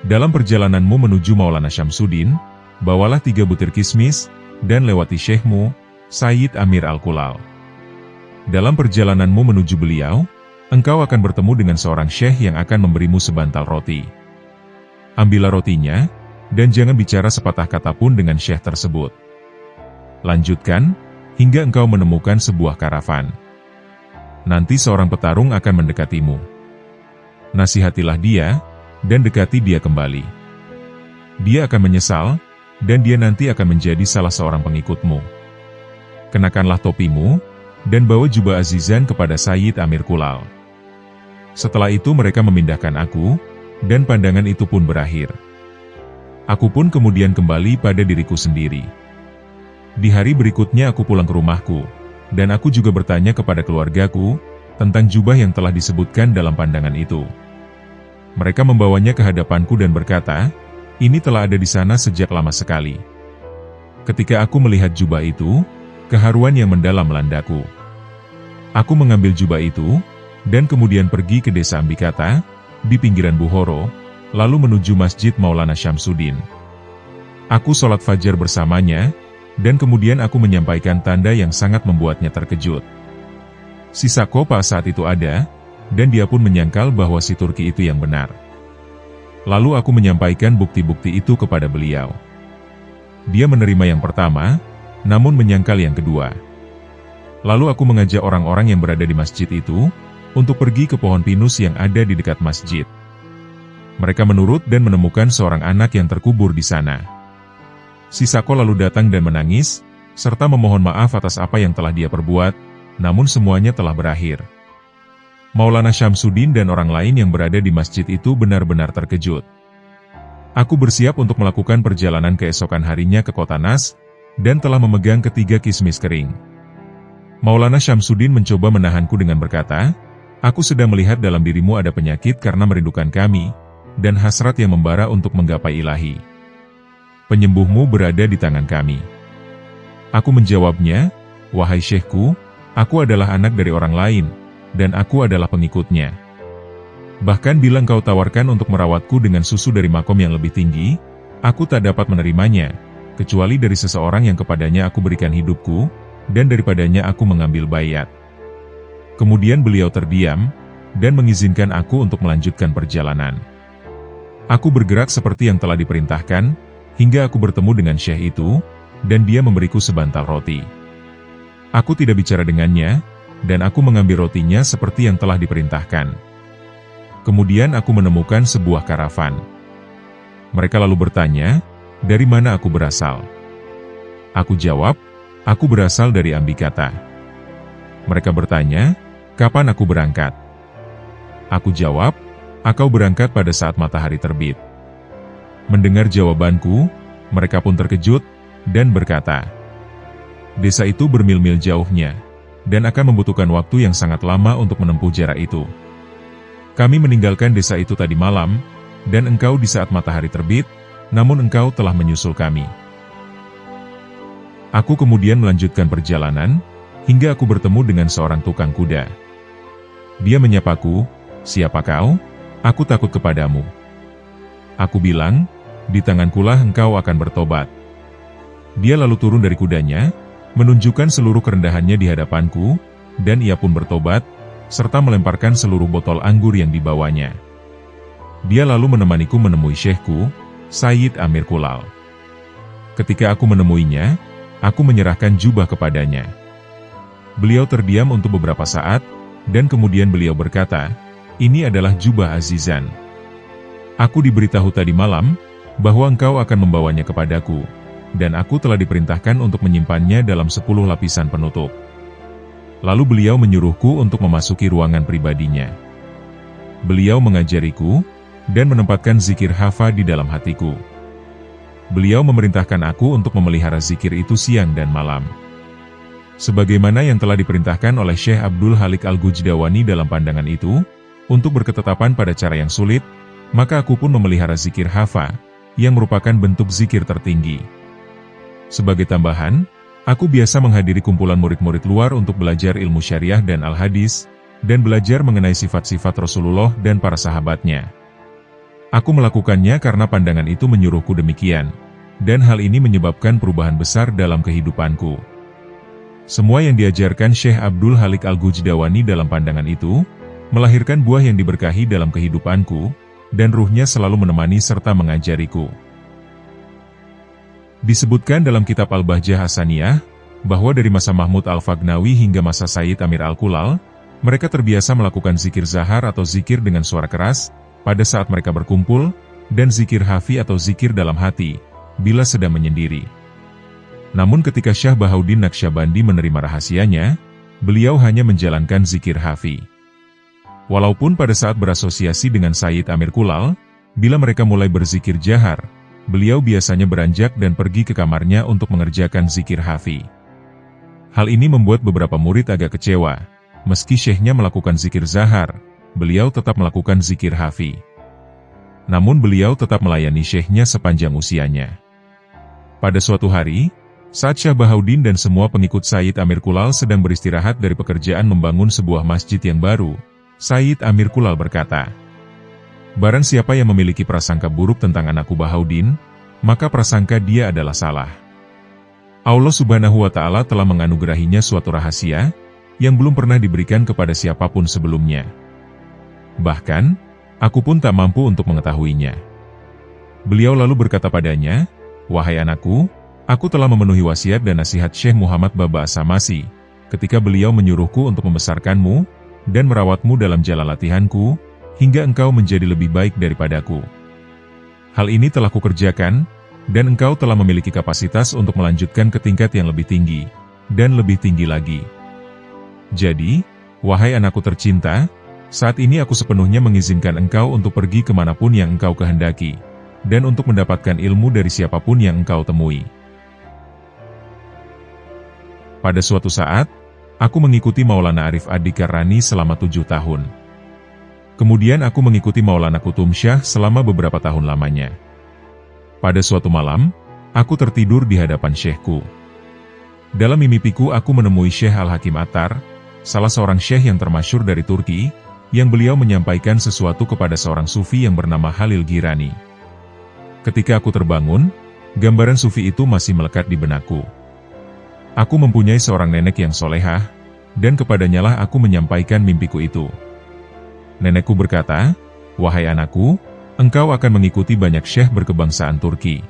Dalam perjalananmu menuju Maulana Syamsuddin, bawalah 3 butir kismis, dan lewati Syekhmu, Sayyid Amir Al-Kulal. Dalam perjalananmu menuju beliau, engkau akan bertemu dengan seorang syekh yang akan memberimu sebantal roti. Ambillah rotinya, dan jangan bicara sepatah kata pun dengan syekh tersebut. Lanjutkan, hingga engkau menemukan sebuah karavan. Nanti seorang petarung akan mendekatimu. Nasihatilah dia, dan dekati dia kembali. Dia akan menyesal, dan dia nanti akan menjadi salah seorang pengikutmu. Kenakanlah topimu, dan bawa jubah azizan kepada Sayyid Amir Kulal. Setelah itu mereka memindahkan aku, dan pandangan itu pun berakhir. Aku pun kemudian kembali pada diriku sendiri. Di hari berikutnya aku pulang ke rumahku, dan aku juga bertanya kepada keluargaku, tentang jubah yang telah disebutkan dalam pandangan itu. Mereka membawanya ke hadapanku dan berkata, "Ini telah ada di sana sejak lama sekali." Ketika aku melihat jubah itu, keharuan yang mendalam melandaku. Aku mengambil jubah itu, dan kemudian pergi ke desa Ambikata, di pinggiran Buhoro, lalu menuju Masjid Maulana Syamsuddin. Aku sholat fajar bersamanya, dan kemudian aku menyampaikan tanda yang sangat membuatnya terkejut. Si Sakopa saat itu ada, dan dia pun menyangkal bahwa si Turki itu yang benar. Lalu aku menyampaikan bukti-bukti itu kepada beliau. Dia menerima yang pertama, namun menyangkal yang kedua. Lalu aku mengajak orang-orang yang berada di masjid itu, untuk pergi ke pohon pinus yang ada di dekat masjid. Mereka menurut dan menemukan seorang anak yang terkubur di sana. Si Sako lalu datang dan menangis, serta memohon maaf atas apa yang telah dia perbuat, namun semuanya telah berakhir. Maulana Syamsuddin dan orang lain yang berada di masjid itu benar-benar terkejut. Aku bersiap untuk melakukan perjalanan keesokan harinya ke kota Nas, dan telah memegang ketiga kismis kering. Maulana Syamsuddin mencoba menahanku dengan berkata, "Aku sedang melihat dalam dirimu ada penyakit karena merindukan kami, dan hasrat yang membara untuk menggapai ilahi. Penyembuhmu berada di tangan kami." Aku menjawabnya, "Wahai syekhku, aku adalah anak dari orang lain, dan aku adalah pengikutnya. Bahkan bila engkau tawarkan untuk merawatku dengan susu dari makom yang lebih tinggi, aku tak dapat menerimanya, kecuali dari seseorang yang kepadanya aku berikan hidupku, dan daripadanya aku mengambil baiat." Kemudian beliau terdiam, dan mengizinkan aku untuk melanjutkan perjalanan. Aku bergerak seperti yang telah diperintahkan, hingga aku bertemu dengan syekh itu, dan dia memberiku sebantal roti. Aku tidak bicara dengannya, dan aku mengambil rotinya seperti yang telah diperintahkan. Kemudian aku menemukan sebuah karavan. Mereka lalu bertanya, "Dari mana aku berasal?" Aku jawab, "Aku berasal dari Ambikata." Mereka bertanya, "Kapan aku berangkat?" Aku jawab, "Aku berangkat pada saat matahari terbit." Mendengar jawabanku, mereka pun terkejut, dan berkata, "Desa itu bermil-mil jauhnya, dan akan membutuhkan waktu yang sangat lama untuk menempuh jarak itu. Kami meninggalkan desa itu tadi malam, dan engkau di saat matahari terbit, namun engkau telah menyusul kami." Aku kemudian melanjutkan perjalanan, hingga aku bertemu dengan seorang tukang kuda. Dia menyapaku, "Siapa kau? Aku takut kepadamu." Aku bilang, "Di tangankulah engkau akan bertobat." Dia lalu turun dari kudanya, menunjukkan seluruh kerendahannya di hadapanku, dan ia pun bertobat, serta melemparkan seluruh botol anggur yang dibawanya. Dia lalu menemaniku menemui syekhku, Sayyid Amir Kulal. Ketika aku menemuinya, aku menyerahkan jubah kepadanya. Beliau terdiam untuk beberapa saat, dan kemudian beliau berkata, "Ini adalah jubah Azizan. Aku diberitahu tadi malam, bahwa engkau akan membawanya kepadaku, dan aku telah diperintahkan untuk menyimpannya dalam 10 lapisan penutup." Lalu beliau menyuruhku untuk memasuki ruangan pribadinya. Beliau mengajariku, dan menempatkan zikir hafa di dalam hatiku. Beliau memerintahkan aku untuk memelihara zikir itu siang dan malam. Sebagaimana yang telah diperintahkan oleh Syekh Abdul Halik Al-Gujdawani dalam pandangan itu, untuk berketetapan pada cara yang sulit, maka aku pun memelihara zikir hafa, yang merupakan bentuk zikir tertinggi. Sebagai tambahan, aku biasa menghadiri kumpulan murid-murid luar untuk belajar ilmu syariah dan al-hadis, dan belajar mengenai sifat-sifat Rasulullah dan para sahabatnya. Aku melakukannya karena pandangan itu menyuruhku demikian, dan hal ini menyebabkan perubahan besar dalam kehidupanku. Semua yang diajarkan Syekh Abdul Halik Al-Gujdawani dalam pandangan itu, melahirkan buah yang diberkahi dalam kehidupanku, dan ruhnya selalu menemani serta mengajariku. Disebutkan dalam kitab Al-Bahjah Hasaniyah, bahwa dari masa Mahmud Al-Fagnawi hingga masa Sayyid Amir Al-Kulal, mereka terbiasa melakukan zikir zahar atau zikir dengan suara keras, pada saat mereka berkumpul, dan zikir hafi atau zikir dalam hati, bila sedang menyendiri. Namun ketika Syah Bahauddin Naqsyabandi menerima rahasianya, beliau hanya menjalankan zikir hafi. Walaupun pada saat berasosiasi dengan Sayyid Amir Kulal, bila mereka mulai berzikir jahar, beliau biasanya beranjak dan pergi ke kamarnya untuk mengerjakan zikir hafi. Hal ini membuat beberapa murid agak kecewa, meski syekhnya melakukan zikir zahar, beliau tetap melakukan zikir hafi. Namun beliau tetap melayani syekhnya sepanjang usianya. Pada suatu hari, saat Syekh Bahauddin dan semua pengikut Sayyid Amir Kulal sedang beristirahat dari pekerjaan membangun sebuah masjid yang baru, Sayyid Amir Kulal berkata, "Barang siapa yang memiliki prasangka buruk tentang anakku Bahauddin, maka prasangka dia adalah salah. Allah Subhanahu wa Ta'ala telah menganugerahinya suatu rahasia yang belum pernah diberikan kepada siapapun sebelumnya. Bahkan, aku pun tak mampu untuk mengetahuinya." Beliau lalu berkata padanya, "Wahai anakku, aku telah memenuhi wasiat dan nasihat Syekh Muhammad Baba As-Samasi, ketika beliau menyuruhku untuk membesarkanmu dan merawatmu dalam jalan latihanku, hingga engkau menjadi lebih baik daripadaku. Hal ini telah kukerjakan, dan engkau telah memiliki kapasitas untuk melanjutkan ke tingkat yang lebih tinggi, dan lebih tinggi lagi. Jadi, wahai anakku tercinta, saat ini aku sepenuhnya mengizinkan engkau untuk pergi kemanapun yang engkau kehendaki, dan untuk mendapatkan ilmu dari siapapun yang engkau temui. Pada suatu saat, aku mengikuti Maulana Arif Ad-Dikarrani selama 7 tahun. Kemudian aku mengikuti Maulana Kutum Syah selama beberapa tahun lamanya. Pada suatu malam, aku tertidur di hadapan syekhku. Dalam mimpiku aku menemui Syekh Al-Hakim Attar, salah seorang syekh yang termasyhur dari Turki, yang beliau menyampaikan sesuatu kepada seorang sufi yang bernama Halil Girani. Ketika aku terbangun, gambaran sufi itu masih melekat di benakku. Aku mempunyai seorang nenek yang solehah, dan kepadanya lah aku menyampaikan mimpiku itu. Nenekku berkata, "Wahai anakku, engkau akan mengikuti banyak syekh berkebangsaan Turki."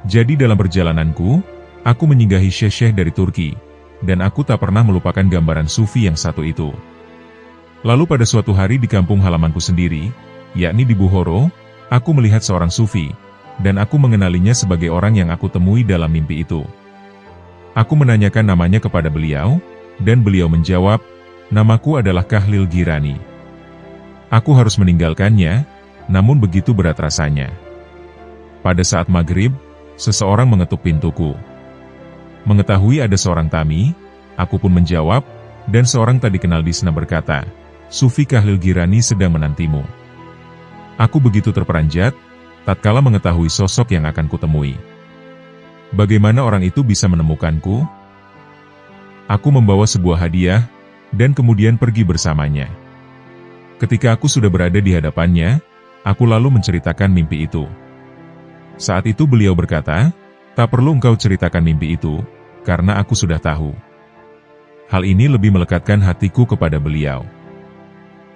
Jadi dalam perjalananku, aku menyinggahi syekh-syekh dari Turki, dan aku tak pernah melupakan gambaran sufi yang satu itu. Lalu pada suatu hari di kampung halamanku sendiri, yakni di Buhoro, aku melihat seorang sufi, dan aku mengenalinya sebagai orang yang aku temui dalam mimpi itu. Aku menanyakan namanya kepada beliau, dan beliau menjawab, "Namaku adalah Kahlil Girani." Aku harus meninggalkannya, namun begitu berat rasanya. Pada saat maghrib, seseorang mengetuk pintuku. Mengetahui ada seorang tami, aku pun menjawab, dan seorang tak dikenal di sana berkata, "Sufi Kahlil Girani sedang menantimu." Aku begitu terperanjat, tatkala mengetahui sosok yang akan kutemui. Bagaimana orang itu bisa menemukanku? Aku membawa sebuah hadiah, dan kemudian pergi bersamanya. Ketika aku sudah berada di hadapannya, aku lalu menceritakan mimpi itu. Saat itu beliau berkata, "Tak perlu engkau ceritakan mimpi itu, karena aku sudah tahu." Hal ini lebih melekatkan hatiku kepada beliau.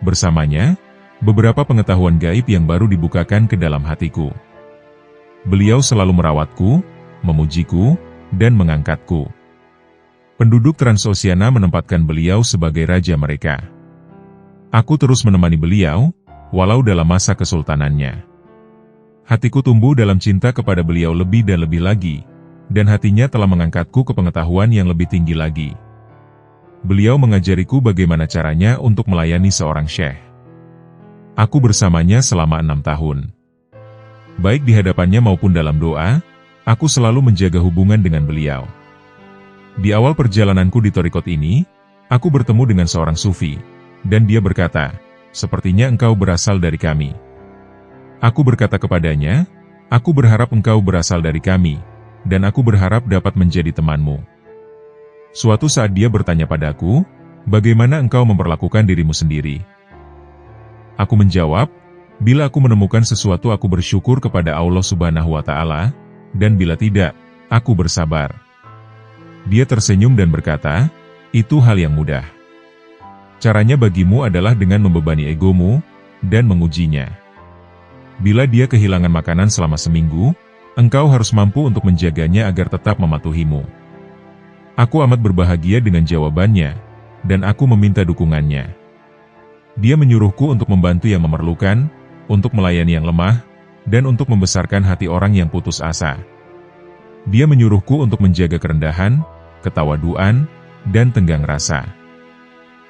Bersamanya, beberapa pengetahuan gaib yang baru dibukakan ke dalam hatiku. Beliau selalu merawatku, memujiku, dan mengangkatku. Penduduk Transoxiana menempatkan beliau sebagai raja mereka. Aku terus menemani beliau, walau dalam masa kesultanannya. Hatiku tumbuh dalam cinta kepada beliau lebih dan lebih lagi, dan hatinya telah mengangkatku ke pengetahuan yang lebih tinggi lagi. Beliau mengajariku bagaimana caranya untuk melayani seorang syekh. Aku bersamanya selama 6 tahun. Baik di hadapannya maupun dalam doa, aku selalu menjaga hubungan dengan beliau. Di awal perjalananku di Thariqat ini, aku bertemu dengan seorang sufi, dan dia berkata, "Sepertinya engkau berasal dari kami." Aku berkata kepadanya, "Aku berharap engkau berasal dari kami, dan aku berharap dapat menjadi temanmu." Suatu saat dia bertanya padaku, "Bagaimana engkau memperlakukan dirimu sendiri?" Aku menjawab, "Bila aku menemukan sesuatu aku bersyukur kepada Allah Subhanahu wa Ta'ala, dan bila tidak, aku bersabar." Dia tersenyum dan berkata, "Itu hal yang mudah. Caranya bagimu adalah dengan membebani egomu, dan mengujinya. Bila dia kehilangan makanan selama seminggu, engkau harus mampu untuk menjaganya agar tetap mematuhimu." Aku amat berbahagia dengan jawabannya, dan aku meminta dukungannya. Dia menyuruhku untuk membantu yang memerlukan, untuk melayani yang lemah, dan untuk membesarkan hati orang yang putus asa. Dia menyuruhku untuk menjaga kerendahan, ketawaduan, dan tenggang rasa.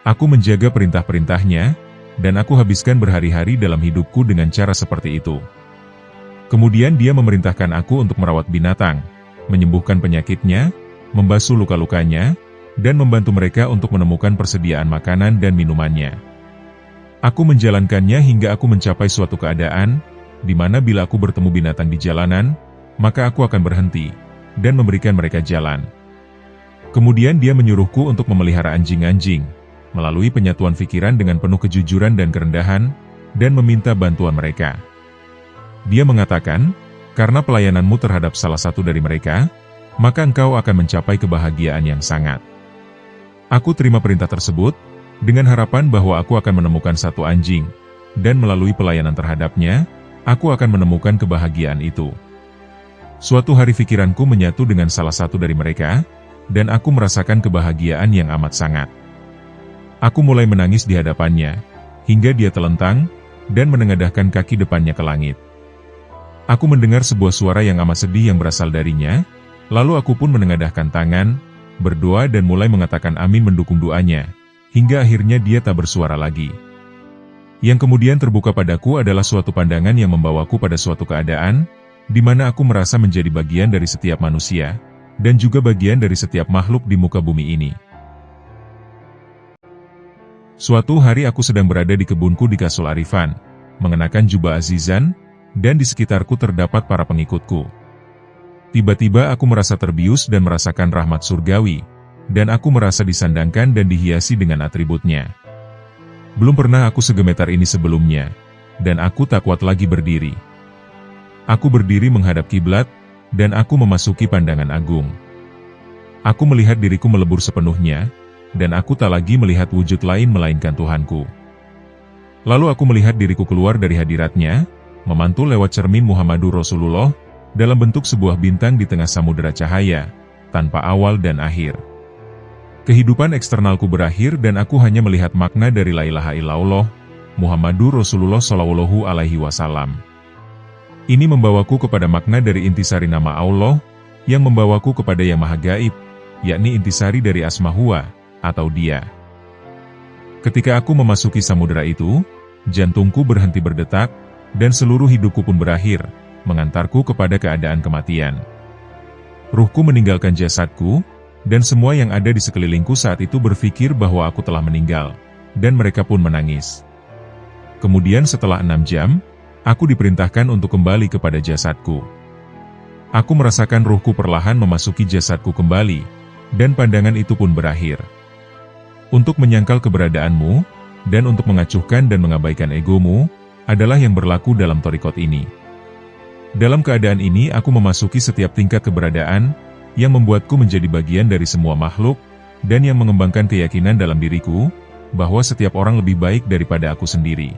Aku menjaga perintah-perintahnya, dan aku habiskan berhari-hari dalam hidupku dengan cara seperti itu. Kemudian dia memerintahkan aku untuk merawat binatang, menyembuhkan penyakitnya, membasuh luka-lukanya, dan membantu mereka untuk menemukan persediaan makanan dan minumannya. Aku menjalankannya hingga aku mencapai suatu keadaan, di mana bila aku bertemu binatang di jalanan, maka aku akan berhenti, dan memberikan mereka jalan. Kemudian dia menyuruhku untuk memelihara anjing-anjing, melalui penyatuan pikiran dengan penuh kejujuran dan kerendahan, dan meminta bantuan mereka. Dia mengatakan, karena pelayananmu terhadap salah satu dari mereka, maka engkau akan mencapai kebahagiaan yang sangat. Aku terima perintah tersebut, dengan harapan bahwa aku akan menemukan satu anjing, dan melalui pelayanan terhadapnya, aku akan menemukan kebahagiaan itu. Suatu hari pikiranku menyatu dengan salah satu dari mereka, dan aku merasakan kebahagiaan yang amat sangat. Aku mulai menangis di hadapannya, hingga dia telentang, dan menengadahkan kaki depannya ke langit. Aku mendengar sebuah suara yang amat sedih yang berasal darinya, lalu aku pun menengadahkan tangan, berdoa dan mulai mengatakan amin mendukung doanya, hingga akhirnya dia tak bersuara lagi. Yang kemudian terbuka padaku adalah suatu pandangan yang membawaku pada suatu keadaan, di mana aku merasa menjadi bagian dari setiap manusia, dan juga bagian dari setiap makhluk di muka bumi ini. Suatu hari aku sedang berada di kebunku di Kasul Arifan, mengenakan jubah azizan, dan di sekitarku terdapat para pengikutku. Tiba-tiba aku merasa terbius dan merasakan rahmat surgawi, dan aku merasa disandangkan dan dihiasi dengan atributnya. Belum pernah aku segemetar ini sebelumnya, dan aku tak kuat lagi berdiri. Aku berdiri menghadap kiblat, dan aku memasuki pandangan agung. Aku melihat diriku melebur sepenuhnya, dan aku tak lagi melihat wujud lain melainkan Tuhanku. Lalu aku melihat diriku keluar dari hadiratnya, memantul lewat cermin Muhammadur Rasulullah, dalam bentuk sebuah bintang di tengah samudera cahaya, tanpa awal dan akhir. Kehidupan eksternalku berakhir dan aku hanya melihat makna dari la ilaha illallah, Muhammadur Rasulullah Shallallahu Alaihi Wasallam. Ini membawaku kepada makna dari intisari nama Allah, yang membawaku kepada yang maha gaib, yakni intisari dari asma huwa, atau dia. Ketika aku memasuki samudera itu, jantungku berhenti berdetak, dan seluruh hidupku pun berakhir, mengantarku kepada keadaan kematian. Ruhku meninggalkan jasadku, dan semua yang ada di sekelilingku saat itu berpikir bahwa aku telah meninggal, dan mereka pun menangis. Kemudian setelah 6 jam, aku diperintahkan untuk kembali kepada jasadku. Aku merasakan ruhku perlahan memasuki jasadku kembali, dan pandangan itu pun berakhir. Untuk menyangkal keberadaanmu, dan untuk mengacuhkan dan mengabaikan egomu, adalah yang berlaku dalam thariqat ini. Dalam keadaan ini aku memasuki setiap tingkat keberadaan, yang membuatku menjadi bagian dari semua makhluk, dan yang mengembangkan keyakinan dalam diriku, bahwa setiap orang lebih baik daripada aku sendiri.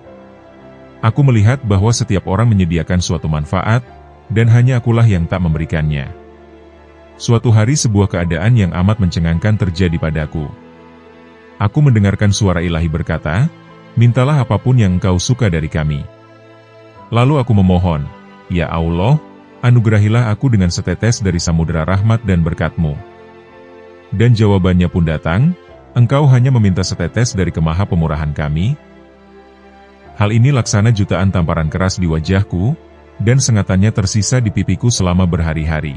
Aku melihat bahwa setiap orang menyediakan suatu manfaat, dan hanya akulah yang tak memberikannya. Suatu hari sebuah keadaan yang amat mencengangkan terjadi padaku. Aku mendengarkan suara ilahi berkata, mintalah apapun yang engkau suka dari kami. Lalu aku memohon, ya Allah, anugerahilah aku dengan setetes dari samudera rahmat dan berkat-Mu. Dan jawabannya pun datang, engkau hanya meminta setetes dari kemaha pemurahan kami. Hal ini laksana jutaan tamparan keras di wajahku, dan sengatannya tersisa di pipiku selama berhari-hari.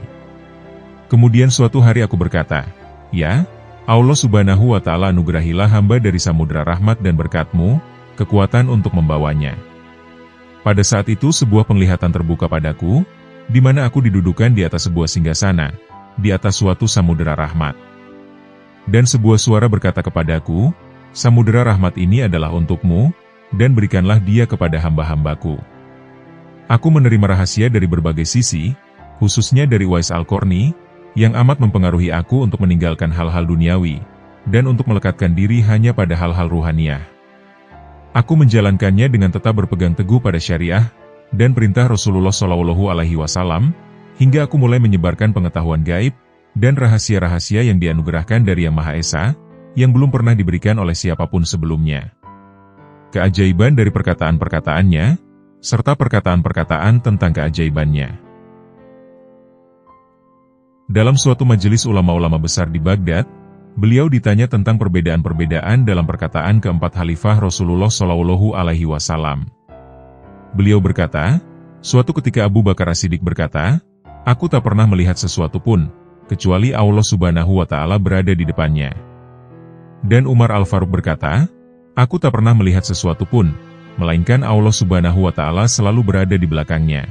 Kemudian suatu hari aku berkata, ya, Allah Subhanahu wa Ta'ala anugerahilah hamba dari samudera rahmat dan berkat-Mu, kekuatan untuk membawanya. Pada saat itu sebuah penglihatan terbuka padaku, di mana aku didudukan di atas sebuah singgasana, di atas suatu samudera rahmat. Dan sebuah suara berkata kepadaku, samudera rahmat ini adalah untukmu, dan berikanlah dia kepada hamba-hambaku. Aku menerima rahasia dari berbagai sisi, khususnya dari Uwais Al-Qarni, yang amat mempengaruhi aku untuk meninggalkan hal-hal duniawi, dan untuk melekatkan diri hanya pada hal-hal ruhaniyah. Aku menjalankannya dengan tetap berpegang teguh pada syariah, dan perintah Rasulullah Shallallahu Alaihi Wasallam, hingga aku mulai menyebarkan pengetahuan gaib, dan rahasia-rahasia yang dianugerahkan dari Yang Maha Esa, yang belum pernah diberikan oleh siapapun sebelumnya. Keajaiban dari perkataan-perkataannya, serta perkataan-perkataan tentang keajaibannya. Dalam suatu majelis ulama-ulama besar di Baghdad, beliau ditanya tentang perbedaan-perbedaan dalam perkataan keempat khalifah Rasulullah Shallallahu Alaihi Wasallam. Beliau berkata, suatu ketika Abu Bakar As-Siddiq berkata, aku tak pernah melihat sesuatu pun, kecuali Allah Subhanahu wa Ta'ala berada di depannya. Dan Umar Al-Faruq berkata, "Aku tak pernah melihat sesuatu pun, melainkan Allah Subhanahu wa Ta'ala selalu berada di belakangnya."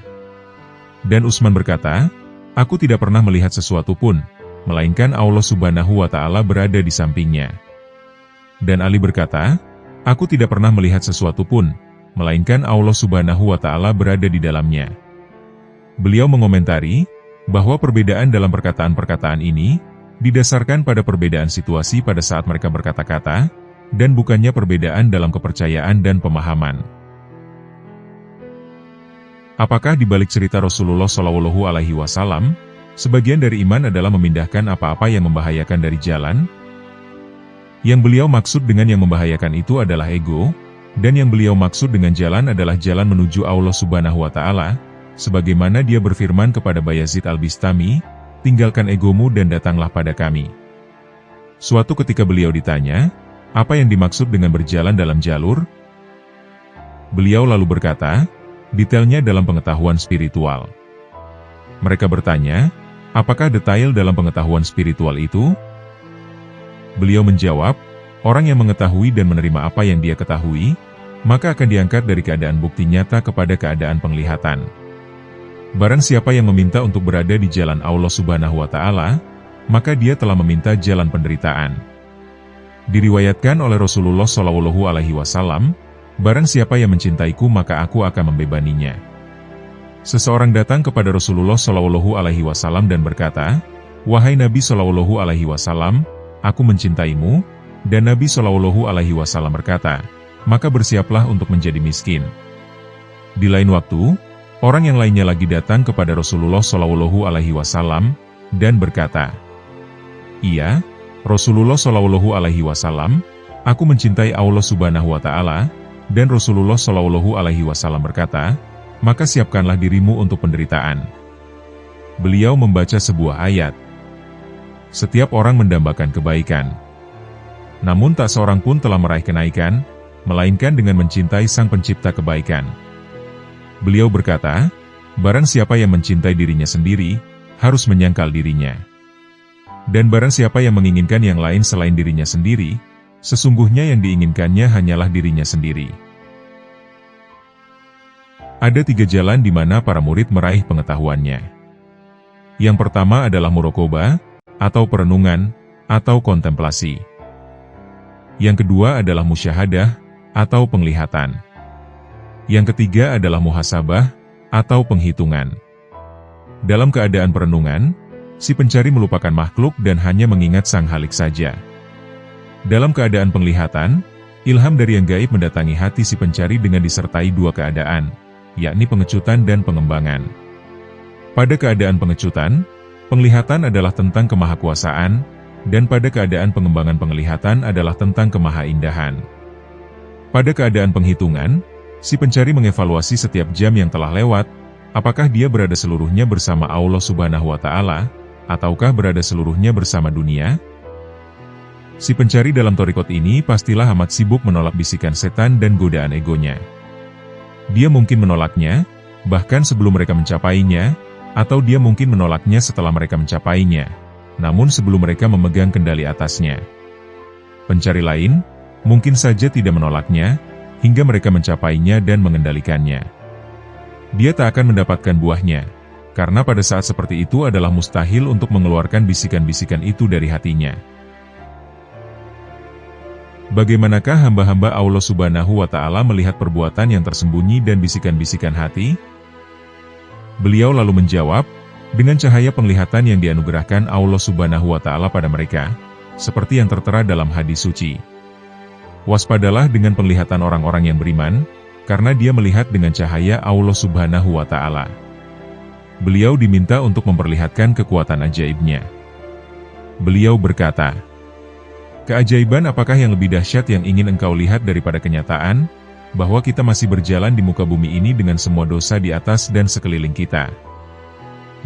Dan Utsman berkata, "Aku tidak pernah melihat sesuatu pun, melainkan Allah Subhanahu wa Ta'ala berada di sampingnya." Dan Ali berkata, "Aku tidak pernah melihat sesuatu pun, melainkan Allah Subhanahu wa Ta'ala berada di dalamnya." Beliau mengomentari bahwa perbedaan dalam perkataan-perkataan ini didasarkan pada perbedaan situasi pada saat mereka berkata-kata, dan bukannya perbedaan dalam kepercayaan dan pemahaman. Apakah di balik cerita Rasulullah SAW, sebagian dari iman adalah memindahkan apa-apa yang membahayakan dari jalan? Yang beliau maksud dengan yang membahayakan itu adalah ego, dan yang beliau maksud dengan jalan adalah jalan menuju Allah Subhanahu wa Ta'ala, sebagaimana dia berfirman kepada Bayazid Al-Bistami, "Tinggalkan egomu dan datanglah pada kami." Suatu ketika beliau ditanya, apa yang dimaksud dengan berjalan dalam jalur? Beliau lalu berkata, detailnya dalam pengetahuan spiritual. Mereka bertanya, apakah detail dalam pengetahuan spiritual itu? Beliau menjawab, orang yang mengetahui dan menerima apa yang dia ketahui, maka akan diangkat dari keadaan bukti nyata kepada keadaan penglihatan. Barang siapa yang meminta untuk berada di jalan Allah Subhanahu wa Ta'ala, maka dia telah meminta jalan penderitaan. Diriwayatkan oleh Rasulullah SAW, barang siapa yang mencintaiku maka aku akan membebaninya. Seseorang datang kepada Rasulullah SAW dan berkata, "Wahai Nabi SAW, aku mencintaimu," dan Nabi SAW berkata, "Maka bersiaplah untuk menjadi miskin." Di lain waktu, orang yang lainnya lagi datang kepada Rasulullah SAW dan berkata, "Iya, Rasulullah SAW, aku mencintai Allah Subhanahu wa Ta'ala," dan Rasulullah SAW berkata, "Maka siapkanlah dirimu untuk penderitaan." Beliau membaca sebuah ayat. Setiap orang mendambakan kebaikan. Namun tak seorang pun telah meraih kenaikan, melainkan dengan mencintai Sang Pencipta kebaikan. Beliau berkata, barang siapa yang mencintai dirinya sendiri, harus menyangkal dirinya. Dan barang siapa yang menginginkan yang lain selain dirinya sendiri, sesungguhnya yang diinginkannya hanyalah dirinya sendiri. Ada 3 jalan di mana para murid meraih pengetahuannya. Yang pertama adalah muraqabah, atau perenungan, atau kontemplasi. Yang kedua adalah musyahadah, atau penglihatan. Yang ketiga adalah muhasabah, atau penghitungan. Dalam keadaan perenungan, si pencari melupakan makhluk dan hanya mengingat Sang Khalik saja. Dalam keadaan penglihatan, ilham dari yang gaib mendatangi hati si pencari dengan disertai 2 keadaan, yakni pengecutan dan pengembangan. Pada keadaan pengecutan, penglihatan adalah tentang kemahakuasaan, dan pada keadaan pengembangan penglihatan adalah tentang kemahaindahan. Pada keadaan penghitungan, si pencari mengevaluasi setiap jam yang telah lewat, apakah dia berada seluruhnya bersama Allah Subhanahu wa Ta'ala, ataukah berada seluruhnya bersama dunia? Si pencari dalam thariqat ini pastilah amat sibuk menolak bisikan setan dan godaan egonya. Dia mungkin menolaknya, bahkan sebelum mereka mencapainya, atau dia mungkin menolaknya setelah mereka mencapainya, namun sebelum mereka memegang kendali atasnya. Pencari lain, mungkin saja tidak menolaknya, hingga mereka mencapainya dan mengendalikannya. Dia tak akan mendapatkan buahnya, karena pada saat seperti itu adalah mustahil untuk mengeluarkan bisikan-bisikan itu dari hatinya. Bagaimanakah hamba-hamba Allah Subhanahu wa Ta'ala melihat perbuatan yang tersembunyi dan bisikan-bisikan hati? Beliau lalu menjawab, dengan cahaya penglihatan yang dianugerahkan Allah Subhanahu wa Ta'ala pada mereka, seperti yang tertera dalam hadis suci. Waspadalah dengan penglihatan orang-orang yang beriman, karena dia melihat dengan cahaya Allah Subhanahu wa Ta'ala. Beliau diminta untuk memperlihatkan kekuatan ajaibnya. Beliau berkata, "Keajaiban apakah yang lebih dahsyat yang ingin engkau lihat daripada kenyataan, bahwa kita masih berjalan di muka bumi ini dengan semua dosa di atas dan sekeliling kita?"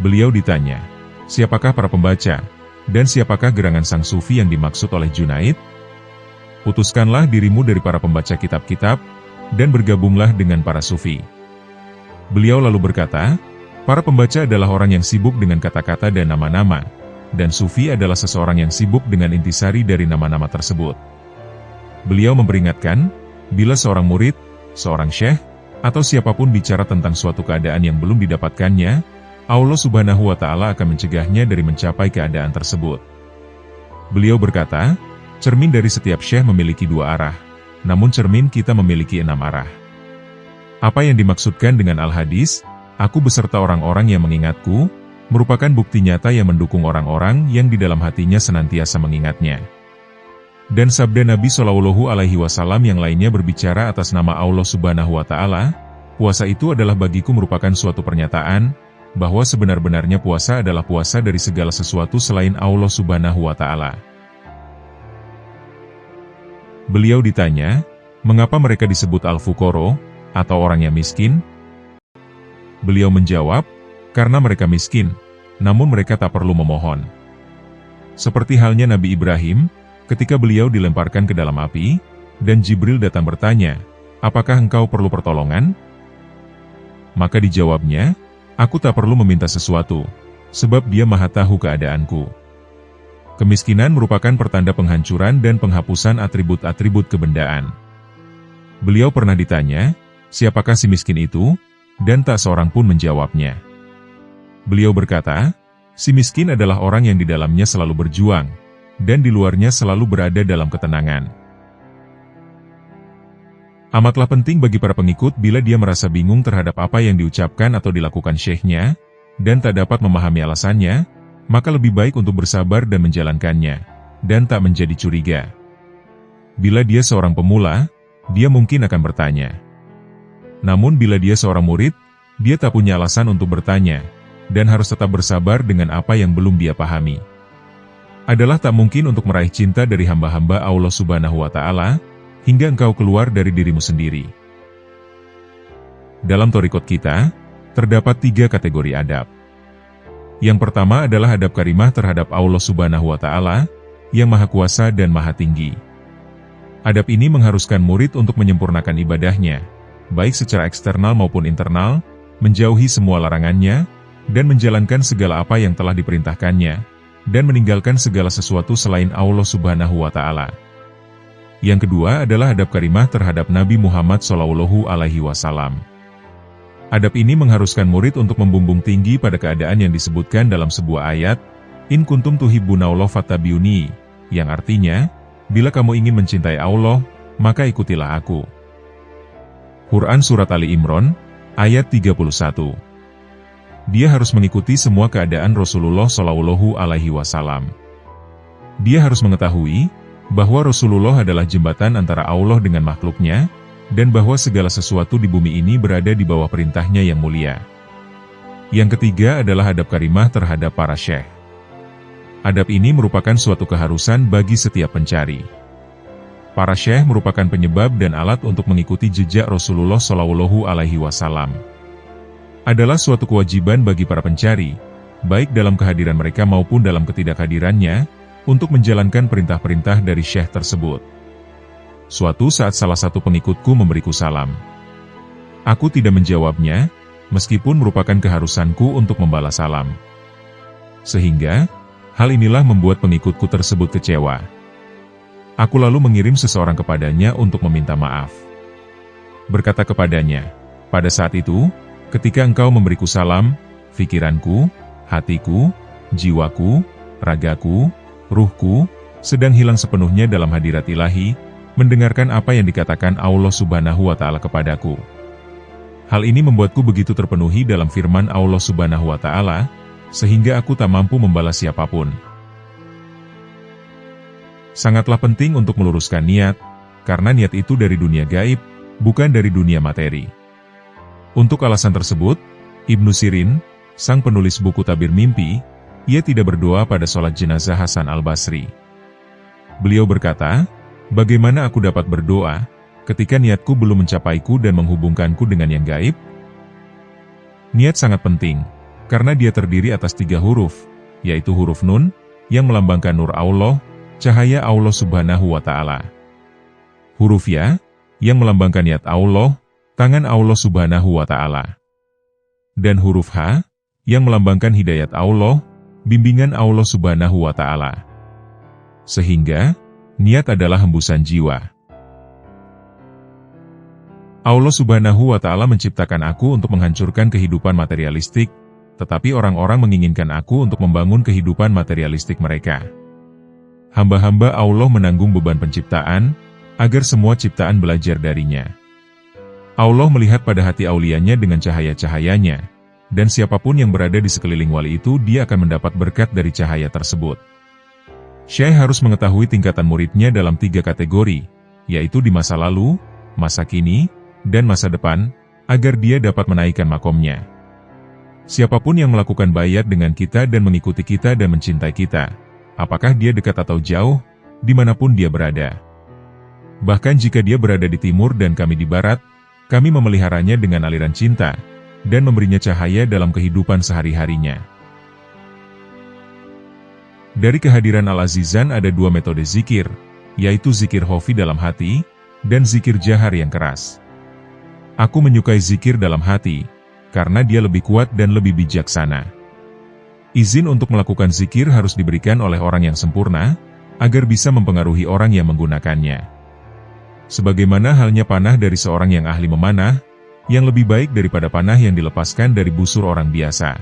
Beliau ditanya, siapakah para pembaca, dan siapakah gerangan sang sufi yang dimaksud oleh Junaid? Putuskanlah dirimu dari para pembaca kitab-kitab, dan bergabunglah dengan para sufi. Beliau lalu berkata, para pembaca adalah orang yang sibuk dengan kata-kata dan nama-nama, dan sufi adalah seseorang yang sibuk dengan intisari dari nama-nama tersebut. Beliau memperingatkan, bila seorang murid, seorang syekh, atau siapapun bicara tentang suatu keadaan yang belum didapatkannya, Allah Subhanahu wa Ta'ala akan mencegahnya dari mencapai keadaan tersebut. Beliau berkata, cermin dari setiap syekh memiliki 2 arah, namun cermin kita memiliki 6 arah. Apa yang dimaksudkan dengan al-hadis, aku beserta orang-orang yang mengingatku, merupakan bukti nyata yang mendukung orang-orang yang di dalam hatinya senantiasa mengingatnya. Dan sabda Nabi Shallallahu Alaihi Wasallam yang lainnya berbicara atas nama Allah Subhanahu Wa Taala, puasa itu adalah bagiku merupakan suatu pernyataan, bahwa sebenar-benarnya puasa adalah puasa dari segala sesuatu selain Allah Subhanahu Wa Taala. Beliau ditanya, mengapa mereka disebut al-fuqara, atau orang yang miskin? Beliau menjawab, karena mereka miskin, namun mereka tak perlu memohon. Seperti halnya Nabi Ibrahim, ketika beliau dilemparkan ke dalam api, dan Jibril datang bertanya, apakah engkau perlu pertolongan? Maka dijawabnya, aku tak perlu meminta sesuatu, sebab Dia Maha Tahu keadaanku. Kemiskinan merupakan pertanda penghancuran dan penghapusan atribut-atribut kebendaan. Beliau pernah ditanya, siapakah si miskin itu? Dan tak seorang pun menjawabnya. Beliau berkata, si miskin adalah orang yang di dalamnya selalu berjuang, dan di luarnya selalu berada dalam ketenangan. Amatlah penting bagi para pengikut bila dia merasa bingung terhadap apa yang diucapkan atau dilakukan syekhnya, dan tak dapat memahami alasannya, maka lebih baik untuk bersabar dan menjalankannya, dan tak menjadi curiga. Bila dia seorang pemula, dia mungkin akan bertanya. Namun bila dia seorang murid, dia tak punya alasan untuk bertanya, dan harus tetap bersabar dengan apa yang belum dia pahami. Adalah tak mungkin untuk meraih cinta dari hamba-hamba Allah Subhanahu wa Ta'ala, hingga engkau keluar dari dirimu sendiri. Dalam thariqat kita, terdapat 3 kategori adab. Yang pertama adalah adab karimah terhadap Allah Subhanahu wa Ta'ala, yang Maha Kuasa dan Maha Tinggi. Adab ini mengharuskan murid untuk menyempurnakan ibadahnya, baik secara eksternal maupun internal, menjauhi semua larangannya, dan menjalankan segala apa yang telah diperintahkannya, dan meninggalkan segala sesuatu selain Allah Subhanahu wa Ta'ala. Yang kedua adalah adab karimah terhadap Nabi Muhammad Shallallahu Alaihi Wasallam. Adab ini mengharuskan murid untuk membumbung tinggi pada keadaan yang disebutkan dalam sebuah ayat, In kuntum tuhibbunallah fattabi'uni, yang artinya, bila kamu ingin mencintai Allah, maka ikutilah aku. Quran Surat Ali Imran, ayat 31. Dia harus mengikuti semua keadaan Rasulullah Shallallahu Alaihi Wasallam. Dia harus mengetahui bahwa Rasulullah adalah jembatan antara Allah dengan makhluknya, dan bahwa segala sesuatu di bumi ini berada di bawah perintahnya yang mulia. Yang ketiga adalah adab karimah terhadap para syekh. Adab ini merupakan suatu keharusan bagi setiap pencari. Para syekh merupakan penyebab dan alat untuk mengikuti jejak Rasulullah Shallallahu Alaihi Wasallam. Adalah suatu kewajiban bagi para pencari, baik dalam kehadiran mereka maupun dalam ketidakhadirannya, untuk menjalankan perintah-perintah dari syekh tersebut. Suatu saat salah satu pengikutku memberiku salam. Aku tidak menjawabnya, meskipun merupakan keharusanku untuk membalas salam. Sehingga, hal inilah membuat pengikutku tersebut kecewa. Aku lalu mengirim seseorang kepadanya untuk meminta maaf. Berkata kepadanya, pada saat itu, ketika engkau memberiku salam, pikiranku, hatiku, jiwaku, ragaku, ruhku, sedang hilang sepenuhnya dalam hadirat ilahi, mendengarkan apa yang dikatakan Allah Subhanahu wa Ta'ala kepadaku. Hal ini membuatku begitu terpenuhi dalam firman Allah Subhanahu wa Ta'ala, sehingga aku tak mampu membalas siapapun. Sangatlah penting untuk meluruskan niat, karena niat itu dari dunia gaib, bukan dari dunia materi. Untuk alasan tersebut, Ibnu Sirin, sang penulis buku Tabir Mimpi, ia tidak berdoa pada sholat jenazah Hasan al-Basri. Beliau berkata, bagaimana aku dapat berdoa, ketika niatku belum mencapaiku dan menghubungkanku dengan yang gaib? Niat sangat penting, karena dia terdiri atas 3 huruf, yaitu huruf Nun, yang melambangkan nur Allah, cahaya Allah Subhanahu wa Ta'ala. Huruf Ya, yang melambangkan niat Allah, tangan Allah Subhanahu wa Ta'ala. Dan huruf Ha, yang melambangkan hidayat Allah, bimbingan Allah Subhanahu wa Ta'ala. Sehingga, niat adalah hembusan jiwa. Allah Subhanahu wa Ta'ala menciptakan aku untuk menghancurkan kehidupan materialistik, tetapi orang-orang menginginkan aku untuk membangun kehidupan materialistik mereka. Hamba-hamba Allah menanggung beban penciptaan, agar semua ciptaan belajar darinya. Allah melihat pada hati aulianya dengan cahaya-cahayanya, dan siapapun yang berada di sekeliling wali itu dia akan mendapat berkat dari cahaya tersebut. Syekh harus mengetahui tingkatan muridnya dalam 3 kategori, yaitu di masa lalu, masa kini, dan masa depan, agar dia dapat menaikkan makomnya. Siapapun yang melakukan baiat dengan kita dan mengikuti kita dan mencintai kita, apakah dia dekat atau jauh, dimanapun dia berada. Bahkan jika dia berada di timur dan kami di barat, kami memeliharanya dengan aliran cinta, dan memberinya cahaya dalam kehidupan sehari-harinya. Dari kehadiran Al-Azizan ada 2 metode zikir, yaitu zikir khafi dalam hati, dan zikir jahar yang keras. Aku menyukai zikir dalam hati, karena dia lebih kuat dan lebih bijaksana. Izin untuk melakukan zikir harus diberikan oleh orang yang sempurna, agar bisa mempengaruhi orang yang menggunakannya. Sebagaimana halnya panah dari seorang yang ahli memanah, yang lebih baik daripada panah yang dilepaskan dari busur orang biasa.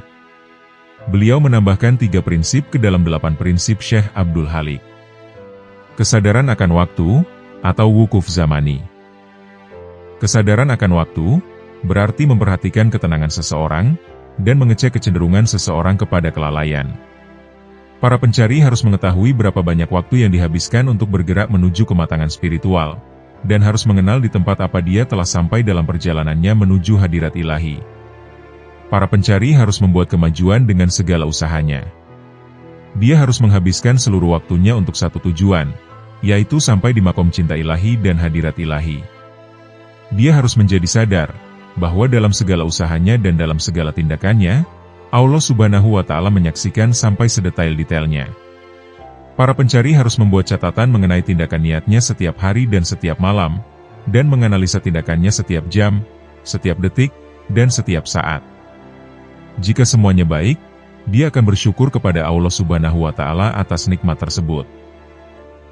Beliau menambahkan 3 prinsip ke dalam 8 prinsip Syekh Abdul Halik. Kesadaran akan waktu, atau wukuf zamani. Kesadaran akan waktu, berarti memperhatikan ketenangan seseorang, dan mengecek kecenderungan seseorang kepada kelalaian. Para pencari harus mengetahui berapa banyak waktu yang dihabiskan untuk bergerak menuju kematangan spiritual, dan harus mengenal di tempat apa dia telah sampai dalam perjalanannya menuju hadirat ilahi. Para pencari harus membuat kemajuan dengan segala usahanya. Dia harus menghabiskan seluruh waktunya untuk satu tujuan, yaitu sampai di makom cinta ilahi dan hadirat ilahi. Dia harus menjadi sadar, bahwa dalam segala usahanya dan dalam segala tindakannya, Allah Subhanahu wa Ta'ala menyaksikan sampai sedetail-detailnya. Para pencari harus membuat catatan mengenai tindakan niatnya setiap hari dan setiap malam, dan menganalisa tindakannya setiap jam, setiap detik, dan setiap saat. Jika semuanya baik, dia akan bersyukur kepada Allah Subhanahu wa Ta'ala atas nikmat tersebut.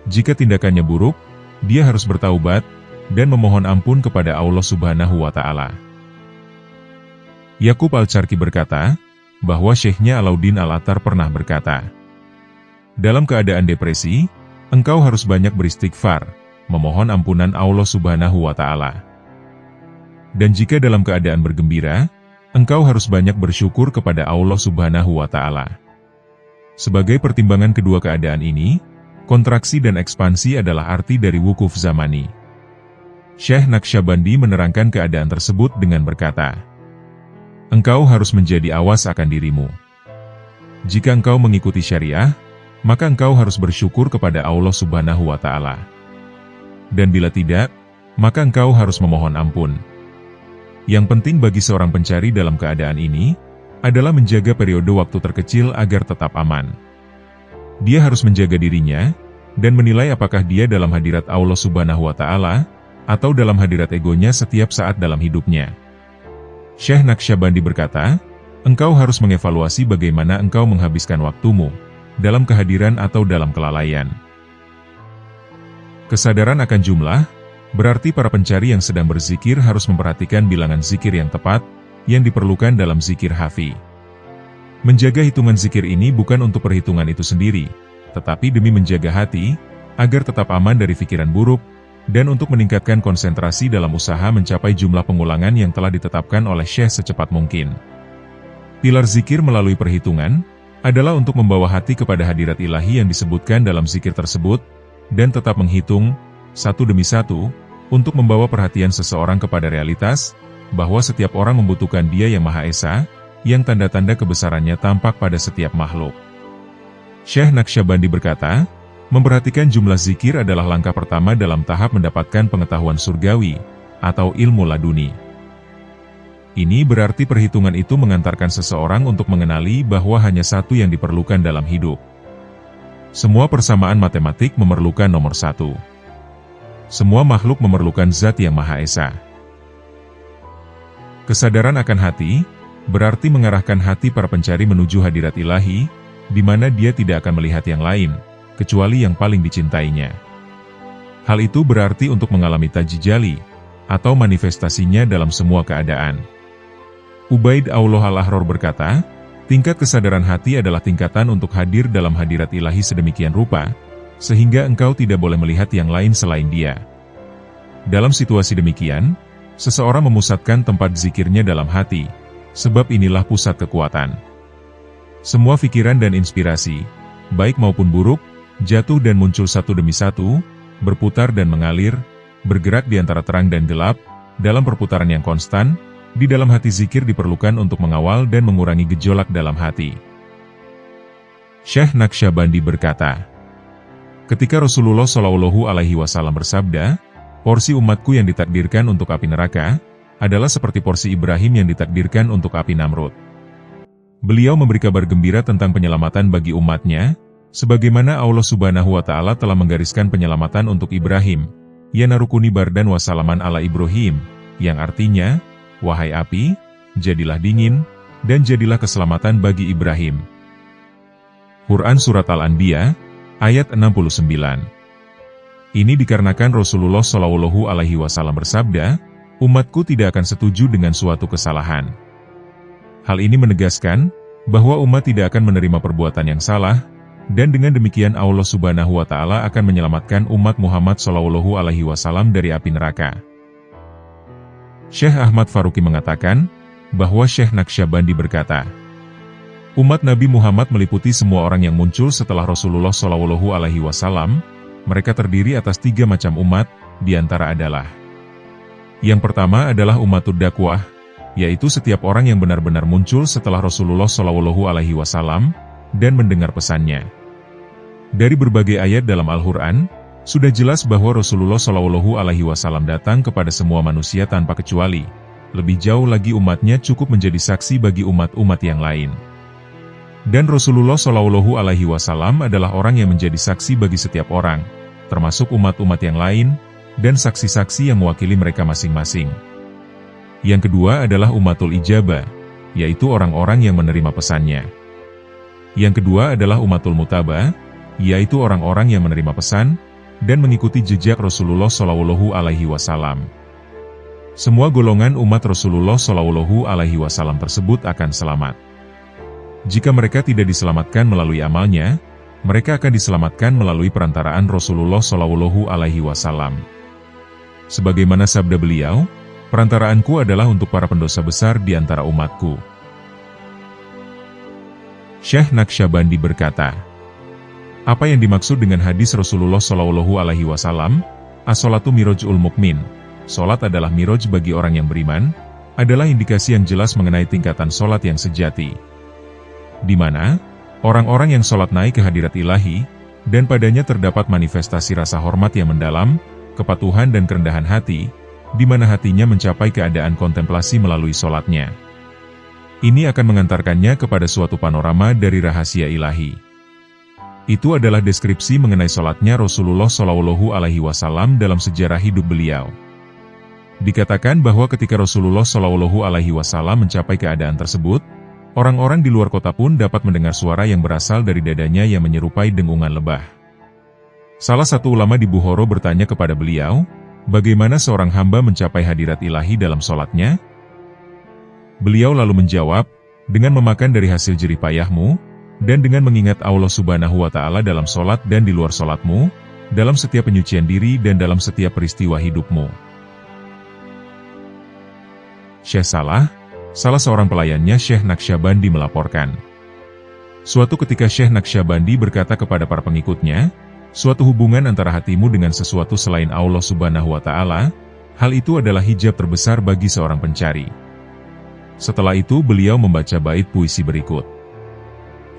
Jika tindakannya buruk, dia harus bertaubat dan memohon ampun kepada Allah Subhanahu wa Ta'ala. Yakub Al-Charki berkata, bahwa Syekhnya Alauddin Al-Attar pernah berkata, dalam keadaan depresi, engkau harus banyak beristighfar, memohon ampunan Allah Subhanahu wa Ta'ala. Dan jika dalam keadaan bergembira, engkau harus banyak bersyukur kepada Allah Subhanahu wa Ta'ala. Sebagai pertimbangan kedua keadaan ini, kontraksi dan ekspansi adalah arti dari wukuf zamani. Syekh Naqsyabandi menerangkan keadaan tersebut dengan berkata, engkau harus menjadi awas akan dirimu. Jika engkau mengikuti syariah, maka engkau harus bersyukur kepada Allah Subhanahu wa Ta'ala. Dan bila tidak, maka engkau harus memohon ampun. Yang penting bagi seorang pencari dalam keadaan ini, adalah menjaga periode waktu terkecil agar tetap aman. Dia harus menjaga dirinya, dan menilai apakah dia dalam hadirat Allah Subhanahu wa Ta'ala, atau dalam hadirat egonya setiap saat dalam hidupnya. Syekh Naqsyabandi berkata, engkau harus mengevaluasi bagaimana engkau menghabiskan waktumu, dalam kehadiran atau dalam kelalaian. Kesadaran akan jumlah, berarti para pencari yang sedang berzikir harus memperhatikan bilangan zikir yang tepat, yang diperlukan dalam zikir khafi. Menjaga hitungan zikir ini bukan untuk perhitungan itu sendiri, tetapi demi menjaga hati, agar tetap aman dari pikiran buruk, dan untuk meningkatkan konsentrasi dalam usaha mencapai jumlah pengulangan yang telah ditetapkan oleh Syekh secepat mungkin. Pilar zikir melalui perhitungan, adalah untuk membawa hati kepada hadirat ilahi yang disebutkan dalam zikir tersebut, dan tetap menghitung, satu demi satu, untuk membawa perhatian seseorang kepada realitas, bahwa setiap orang membutuhkan Dia yang Maha Esa, yang tanda-tanda kebesarannya tampak pada setiap makhluk. Syekh Naqsyabandi berkata, memperhatikan jumlah zikir adalah langkah pertama dalam tahap mendapatkan pengetahuan surgawi, atau ilmu laduni. Ini berarti perhitungan itu mengantarkan seseorang untuk mengenali bahwa hanya satu yang diperlukan dalam hidup. Semua persamaan matematik memerlukan nomor satu. Semua makhluk memerlukan Zat yang Maha Esa. Kesadaran akan hati, berarti mengarahkan hati para pencari menuju hadirat ilahi, di mana dia tidak akan melihat yang lain, kecuali yang paling dicintainya. Hal itu berarti untuk mengalami tajijali, atau manifestasinya dalam semua keadaan. Ubaid Allah Al-Ahror berkata, tingkat kesadaran hati adalah tingkatan untuk hadir dalam hadirat ilahi sedemikian rupa, sehingga engkau tidak boleh melihat yang lain selain dia. Dalam situasi demikian, seseorang memusatkan tempat zikirnya dalam hati, sebab inilah pusat kekuatan. Semua pikiran dan inspirasi, baik maupun buruk, jatuh dan muncul satu demi satu, berputar dan mengalir, bergerak di antara terang dan gelap, dalam perputaran yang konstan. Di dalam hati zikir diperlukan untuk mengawal dan mengurangi gejolak dalam hati. Syekh Naqsyabandi berkata, ketika Rasulullah Shallallahu Alaihi Wasallam bersabda, porsi umatku yang ditakdirkan untuk api neraka adalah seperti porsi Ibrahim yang ditakdirkan untuk api Namrud. Beliau memberi kabar gembira tentang penyelamatan bagi umatnya, sebagaimana Allah Subhanahu wa Ta'ala telah menggariskan penyelamatan untuk Ibrahim, ya narukuni bardan wasalaman ala Ibrahim, yang artinya, wahai api, jadilah dingin, dan jadilah keselamatan bagi Ibrahim. Quran Surat Al-Anbiya, ayat 69. Ini dikarenakan Rasulullah Shallallahu Alaihi Wasallam bersabda, umatku tidak akan setuju dengan suatu kesalahan. Hal ini menegaskan, bahwa umat tidak akan menerima perbuatan yang salah, dan dengan demikian Allah Subhanahu wa Ta'ala akan menyelamatkan umat Muhammad Shallallahu Alaihi Wasallam dari api neraka. Syekh Ahmad Faruqi mengatakan, bahwa Syekh Naqsyabandi berkata, umat Nabi Muhammad meliputi semua orang yang muncul setelah Rasulullah Shallallahu Alaihi Wasallam. Mereka terdiri atas 3 macam umat, di antara adalah: yang pertama adalah umatud dakwah, yaitu setiap orang yang benar-benar muncul setelah Rasulullah Shallallahu Alaihi Wasallam dan mendengar pesannya. Dari berbagai ayat dalam Al-Quran, sudah jelas bahwa Rasulullah Shallallahu Alaihi Wasallam datang kepada semua manusia tanpa kecuali. Lebih jauh lagi umatnya cukup menjadi saksi bagi umat-umat yang lain. Dan Rasulullah Shallallahu Alaihi Wasallam adalah orang yang menjadi saksi bagi setiap orang, termasuk umat-umat yang lain, dan saksi-saksi yang mewakili mereka masing-masing. Yang kedua adalah umatul ijabah, yaitu orang-orang yang menerima pesannya. Yang kedua adalah umatul mutabah, yaitu orang-orang yang menerima pesan dan mengikuti jejak Rasulullah Shallallahu Alaihi Wasallam. Semua golongan umat Rasulullah Shallallahu Alaihi Wasallam tersebut akan selamat. Jika mereka tidak diselamatkan melalui amalnya, mereka akan diselamatkan melalui perantaraan Rasulullah Shallallahu Alaihi Wasallam. Sebagaimana sabda beliau, perantaraanku adalah untuk para pendosa besar di antara umatku. Syekh Naqsyabandi berkata, apa yang dimaksud dengan hadis Rasulullah Shallallahu Alaihi Wasallam, as-sholatu mirajul mukmin, sholat adalah miraj bagi orang yang beriman, adalah indikasi yang jelas mengenai tingkatan sholat yang sejati. Di mana, orang-orang yang sholat naik ke hadirat ilahi, dan padanya terdapat manifestasi rasa hormat yang mendalam, kepatuhan dan kerendahan hati, di mana hatinya mencapai keadaan kontemplasi melalui sholatnya. Ini akan mengantarkannya kepada suatu panorama dari rahasia ilahi. Itu adalah deskripsi mengenai sholatnya Rasulullah Shallallahu Alaihi Wasallam dalam sejarah hidup beliau. Dikatakan bahwa ketika Rasulullah Shallallahu Alaihi Wasallam mencapai keadaan tersebut, orang-orang di luar kota pun dapat mendengar suara yang berasal dari dadanya yang menyerupai dengungan lebah. Salah satu ulama di Bukhara bertanya kepada beliau, bagaimana seorang hamba mencapai hadirat ilahi dalam sholatnya? Beliau lalu menjawab, dengan memakan dari hasil jerih payahmu, dan dengan mengingat Allah Subhanahu wa Ta'ala dalam sholat dan di luar sholatmu, dalam setiap penyucian diri dan dalam setiap peristiwa hidupmu. Syekh salah seorang pelayannya Syekh Naqsyabandi melaporkan. Suatu ketika Syekh Naqsyabandi berkata kepada para pengikutnya, suatu hubungan antara hatimu dengan sesuatu selain Allah Subhanahu wa Ta'ala, hal itu adalah hijab terbesar bagi seorang pencari. Setelah itu beliau membaca bait puisi berikut.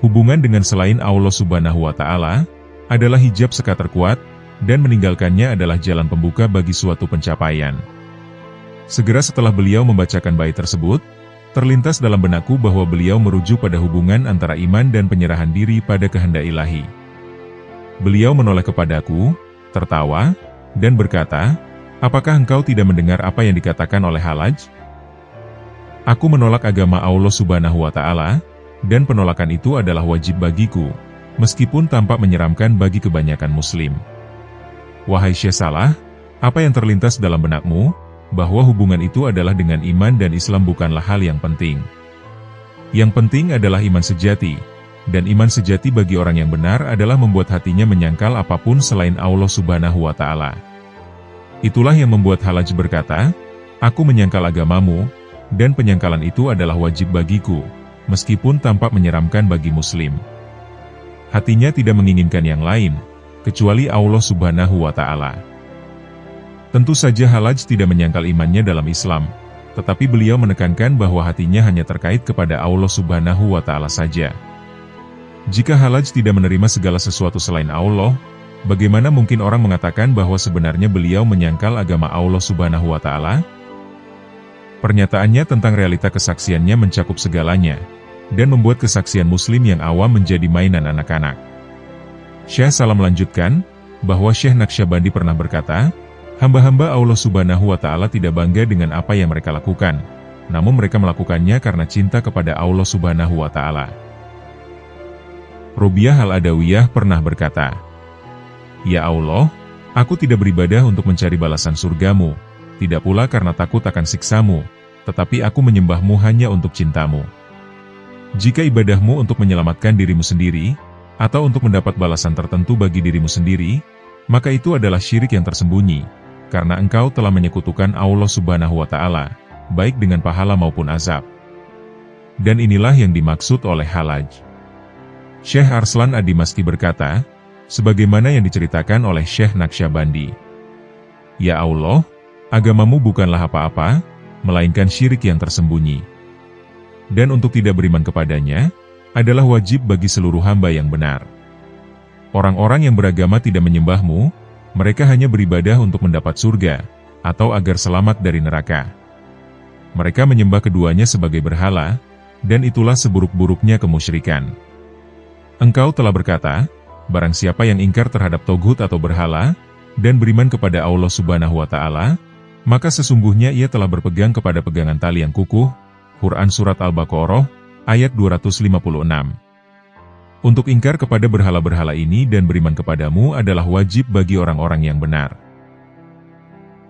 Hubungan dengan selain Allah Subhanahu wa Ta'ala adalah hijab sekat terkuat, dan meninggalkannya adalah jalan pembuka bagi suatu pencapaian. Segera setelah beliau membacakan bait tersebut, terlintas dalam benakku bahwa beliau merujuk pada hubungan antara iman dan penyerahan diri pada kehendak ilahi. Beliau menoleh kepadaku, tertawa, dan berkata, apakah engkau tidak mendengar apa yang dikatakan oleh Halaj? Aku menolak agama Allah Subhanahu wa Ta'ala, dan penolakan itu adalah wajib bagiku, meskipun tampak menyeramkan bagi kebanyakan muslim. Wahai Syekh Salah, apa yang terlintas dalam benakmu, bahwa hubungan itu adalah dengan iman dan Islam bukanlah hal yang penting. Yang penting adalah iman sejati, dan iman sejati bagi orang yang benar adalah membuat hatinya menyangkal apapun selain Allah Subhanahu wa Ta'ala. Itulah yang membuat Halaj berkata, "Aku menyangkal agamamu, dan penyangkalan itu adalah wajib bagiku, meskipun tampak menyeramkan bagi muslim." Hatinya tidak menginginkan yang lain, kecuali Allah Subhanahu wa Ta'ala. Tentu saja Halaj tidak menyangkal imannya dalam Islam, tetapi beliau menekankan bahwa hatinya hanya terkait kepada Allah Subhanahu wa Ta'ala saja. Jika Halaj tidak menerima segala sesuatu selain Allah, bagaimana mungkin orang mengatakan bahwa sebenarnya beliau menyangkal agama Allah Subhanahu wa Ta'ala? Pernyataannya tentang realita kesaksiannya mencakup segalanya, dan membuat kesaksian muslim yang awam menjadi mainan anak-anak. Syekh Salah melanjutkan, bahwa Syekh Naqsyabandi pernah berkata, hamba-hamba Allah Subhanahu wa Ta'ala tidak bangga dengan apa yang mereka lakukan, namun mereka melakukannya karena cinta kepada Allah Subhanahu wa Ta'ala. Robiah Al-Adawiyah pernah berkata, "Ya Allah, aku tidak beribadah untuk mencari balasan surgamu, tidak pula karena takut akan siksamu, tetapi aku menyembahmu hanya untuk cintamu. Jika ibadahmu untuk menyelamatkan dirimu sendiri, atau untuk mendapat balasan tertentu bagi dirimu sendiri, maka itu adalah syirik yang tersembunyi, karena engkau telah menyekutukan Allah Subhanahu wa Ta'ala, baik dengan pahala maupun azab." Dan inilah yang dimaksud oleh Halaj. Syekh Arslan Ad-Dimashqi berkata, sebagaimana yang diceritakan oleh Syekh Naqsyabandi, "Ya Allah, agamamu bukanlah apa-apa, melainkan syirik yang tersembunyi. Dan untuk tidak beriman kepadanya, adalah wajib bagi seluruh hamba yang benar. Orang-orang yang beragama tidak menyembahmu, mereka hanya beribadah untuk mendapat surga, atau agar selamat dari neraka. Mereka menyembah keduanya sebagai berhala, dan itulah seburuk-buruknya kemusyrikan. Engkau telah berkata, barang siapa yang ingkar terhadap toghut atau berhala, dan beriman kepada Allah Subhanahu wa Ta'ala, maka sesungguhnya ia telah berpegang kepada pegangan tali yang kukuh." Quran Surat Al-Baqarah, ayat 256. Untuk ingkar kepada berhala-berhala ini dan beriman kepadamu adalah wajib bagi orang-orang yang benar.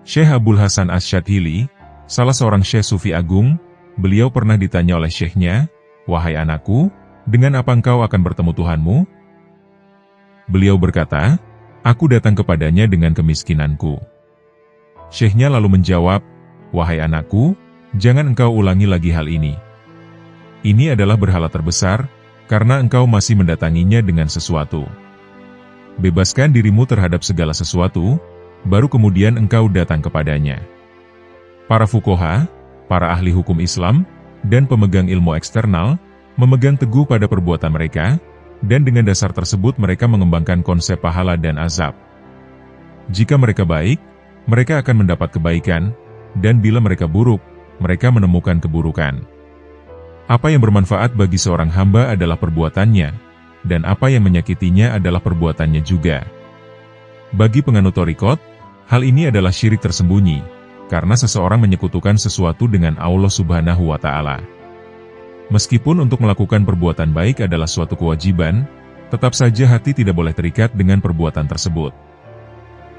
Syekh Abdul Hasan Asy-Syadhili, salah seorang syekh sufi agung, beliau pernah ditanya oleh syekhnya, "Wahai anakku, dengan apa engkau akan bertemu Tuhanmu?" Beliau berkata, "Aku datang kepadanya dengan kemiskinanku." Syekhnya lalu menjawab, "Wahai anakku, jangan engkau ulangi lagi hal ini. Ini adalah berhala terbesar, karena engkau masih mendatanginya dengan sesuatu. Bebaskan dirimu terhadap segala sesuatu, baru kemudian engkau datang kepadanya." Para fuqaha, para ahli hukum Islam, dan pemegang ilmu eksternal, memegang teguh pada perbuatan mereka, dan dengan dasar tersebut mereka mengembangkan konsep pahala dan azab. Jika mereka baik, mereka akan mendapat kebaikan, dan bila mereka buruk, mereka menemukan keburukan. Apa yang bermanfaat bagi seorang hamba adalah perbuatannya, dan apa yang menyakitinya adalah perbuatannya juga. Bagi penganut thariqat, hal ini adalah syirik tersembunyi, karena seseorang menyekutukan sesuatu dengan Allah Subhanahu wa Ta'ala. Meskipun untuk melakukan perbuatan baik adalah suatu kewajiban, tetap saja hati tidak boleh terikat dengan perbuatan tersebut.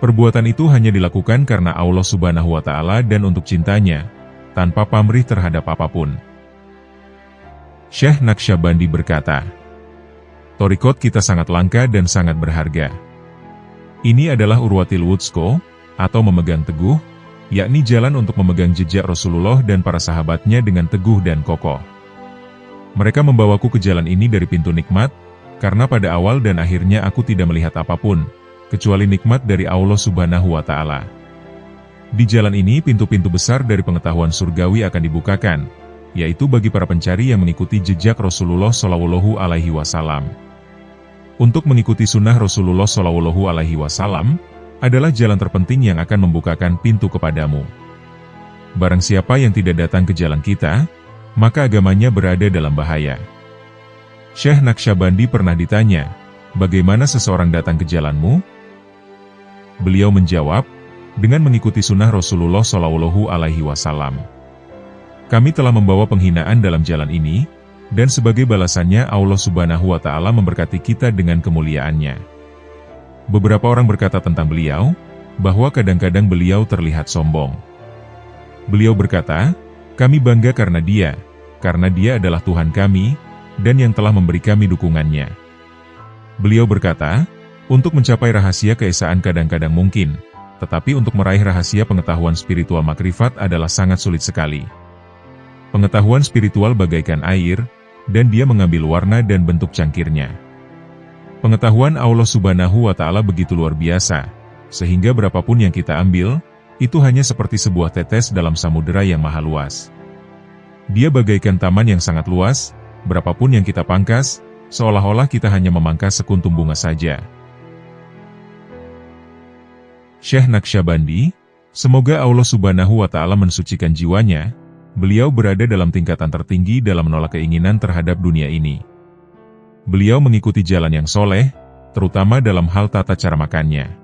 Perbuatan itu hanya dilakukan karena Allah Subhanahu wa Ta'ala dan untuk cintanya, tanpa pamrih terhadap apapun. Syekh Naqsyabandi berkata, "Thariqat kita sangat langka dan sangat berharga. Ini adalah urwatil wuthqa, atau memegang teguh, yakni jalan untuk memegang jejak Rasulullah dan para sahabatnya dengan teguh dan kokoh. Mereka membawaku ke jalan ini dari pintu nikmat, karena pada awal dan akhirnya aku tidak melihat apapun, kecuali nikmat dari Allah Subhanahu wa Ta'ala. Di jalan ini pintu-pintu besar dari pengetahuan surgawi akan dibukakan, yaitu bagi para pencari yang mengikuti jejak Rasulullah Shallallahu Alaihi Wasallam. Untuk mengikuti sunnah Rasulullah Shallallahu Alaihi Wasallam adalah jalan terpenting yang akan membukakan pintu kepadamu. Barang siapa yang tidak datang ke jalan kita, maka agamanya berada dalam bahaya." Syekh Naqsyabandi pernah ditanya, "Bagaimana seseorang datang ke jalanmu?" Beliau menjawab, "Dengan mengikuti sunnah Rasulullah Shallallahu Alaihi Wasallam. Kami telah membawa penghinaan dalam jalan ini, dan sebagai balasannya Allah Subhanahu wa Ta'ala memberkati kita dengan kemuliaannya. Beberapa orang berkata tentang beliau, bahwa kadang-kadang beliau terlihat sombong. Beliau berkata, "Kami bangga karena Dia adalah Tuhan kami, dan yang telah memberi kami dukungannya." Beliau berkata, untuk mencapai rahasia keesaan kadang-kadang mungkin, tetapi untuk meraih rahasia pengetahuan spiritual makrifat adalah sangat sulit sekali. Pengetahuan spiritual bagaikan air, dan dia mengambil warna dan bentuk cangkirnya. Pengetahuan Allah Subhanahu wa Ta'ala begitu luar biasa, sehingga berapapun yang kita ambil, itu hanya seperti sebuah tetes dalam samudera yang maha luas. Dia bagaikan taman yang sangat luas, berapapun yang kita pangkas, seolah-olah kita hanya memangkas sekuntum bunga saja. Syekh Naqsyabandi, semoga Allah Subhanahu wa Ta'ala mensucikan jiwanya, beliau berada dalam tingkatan tertinggi dalam menolak keinginan terhadap dunia ini. Beliau mengikuti jalan yang soleh, terutama dalam hal tata cara makannya.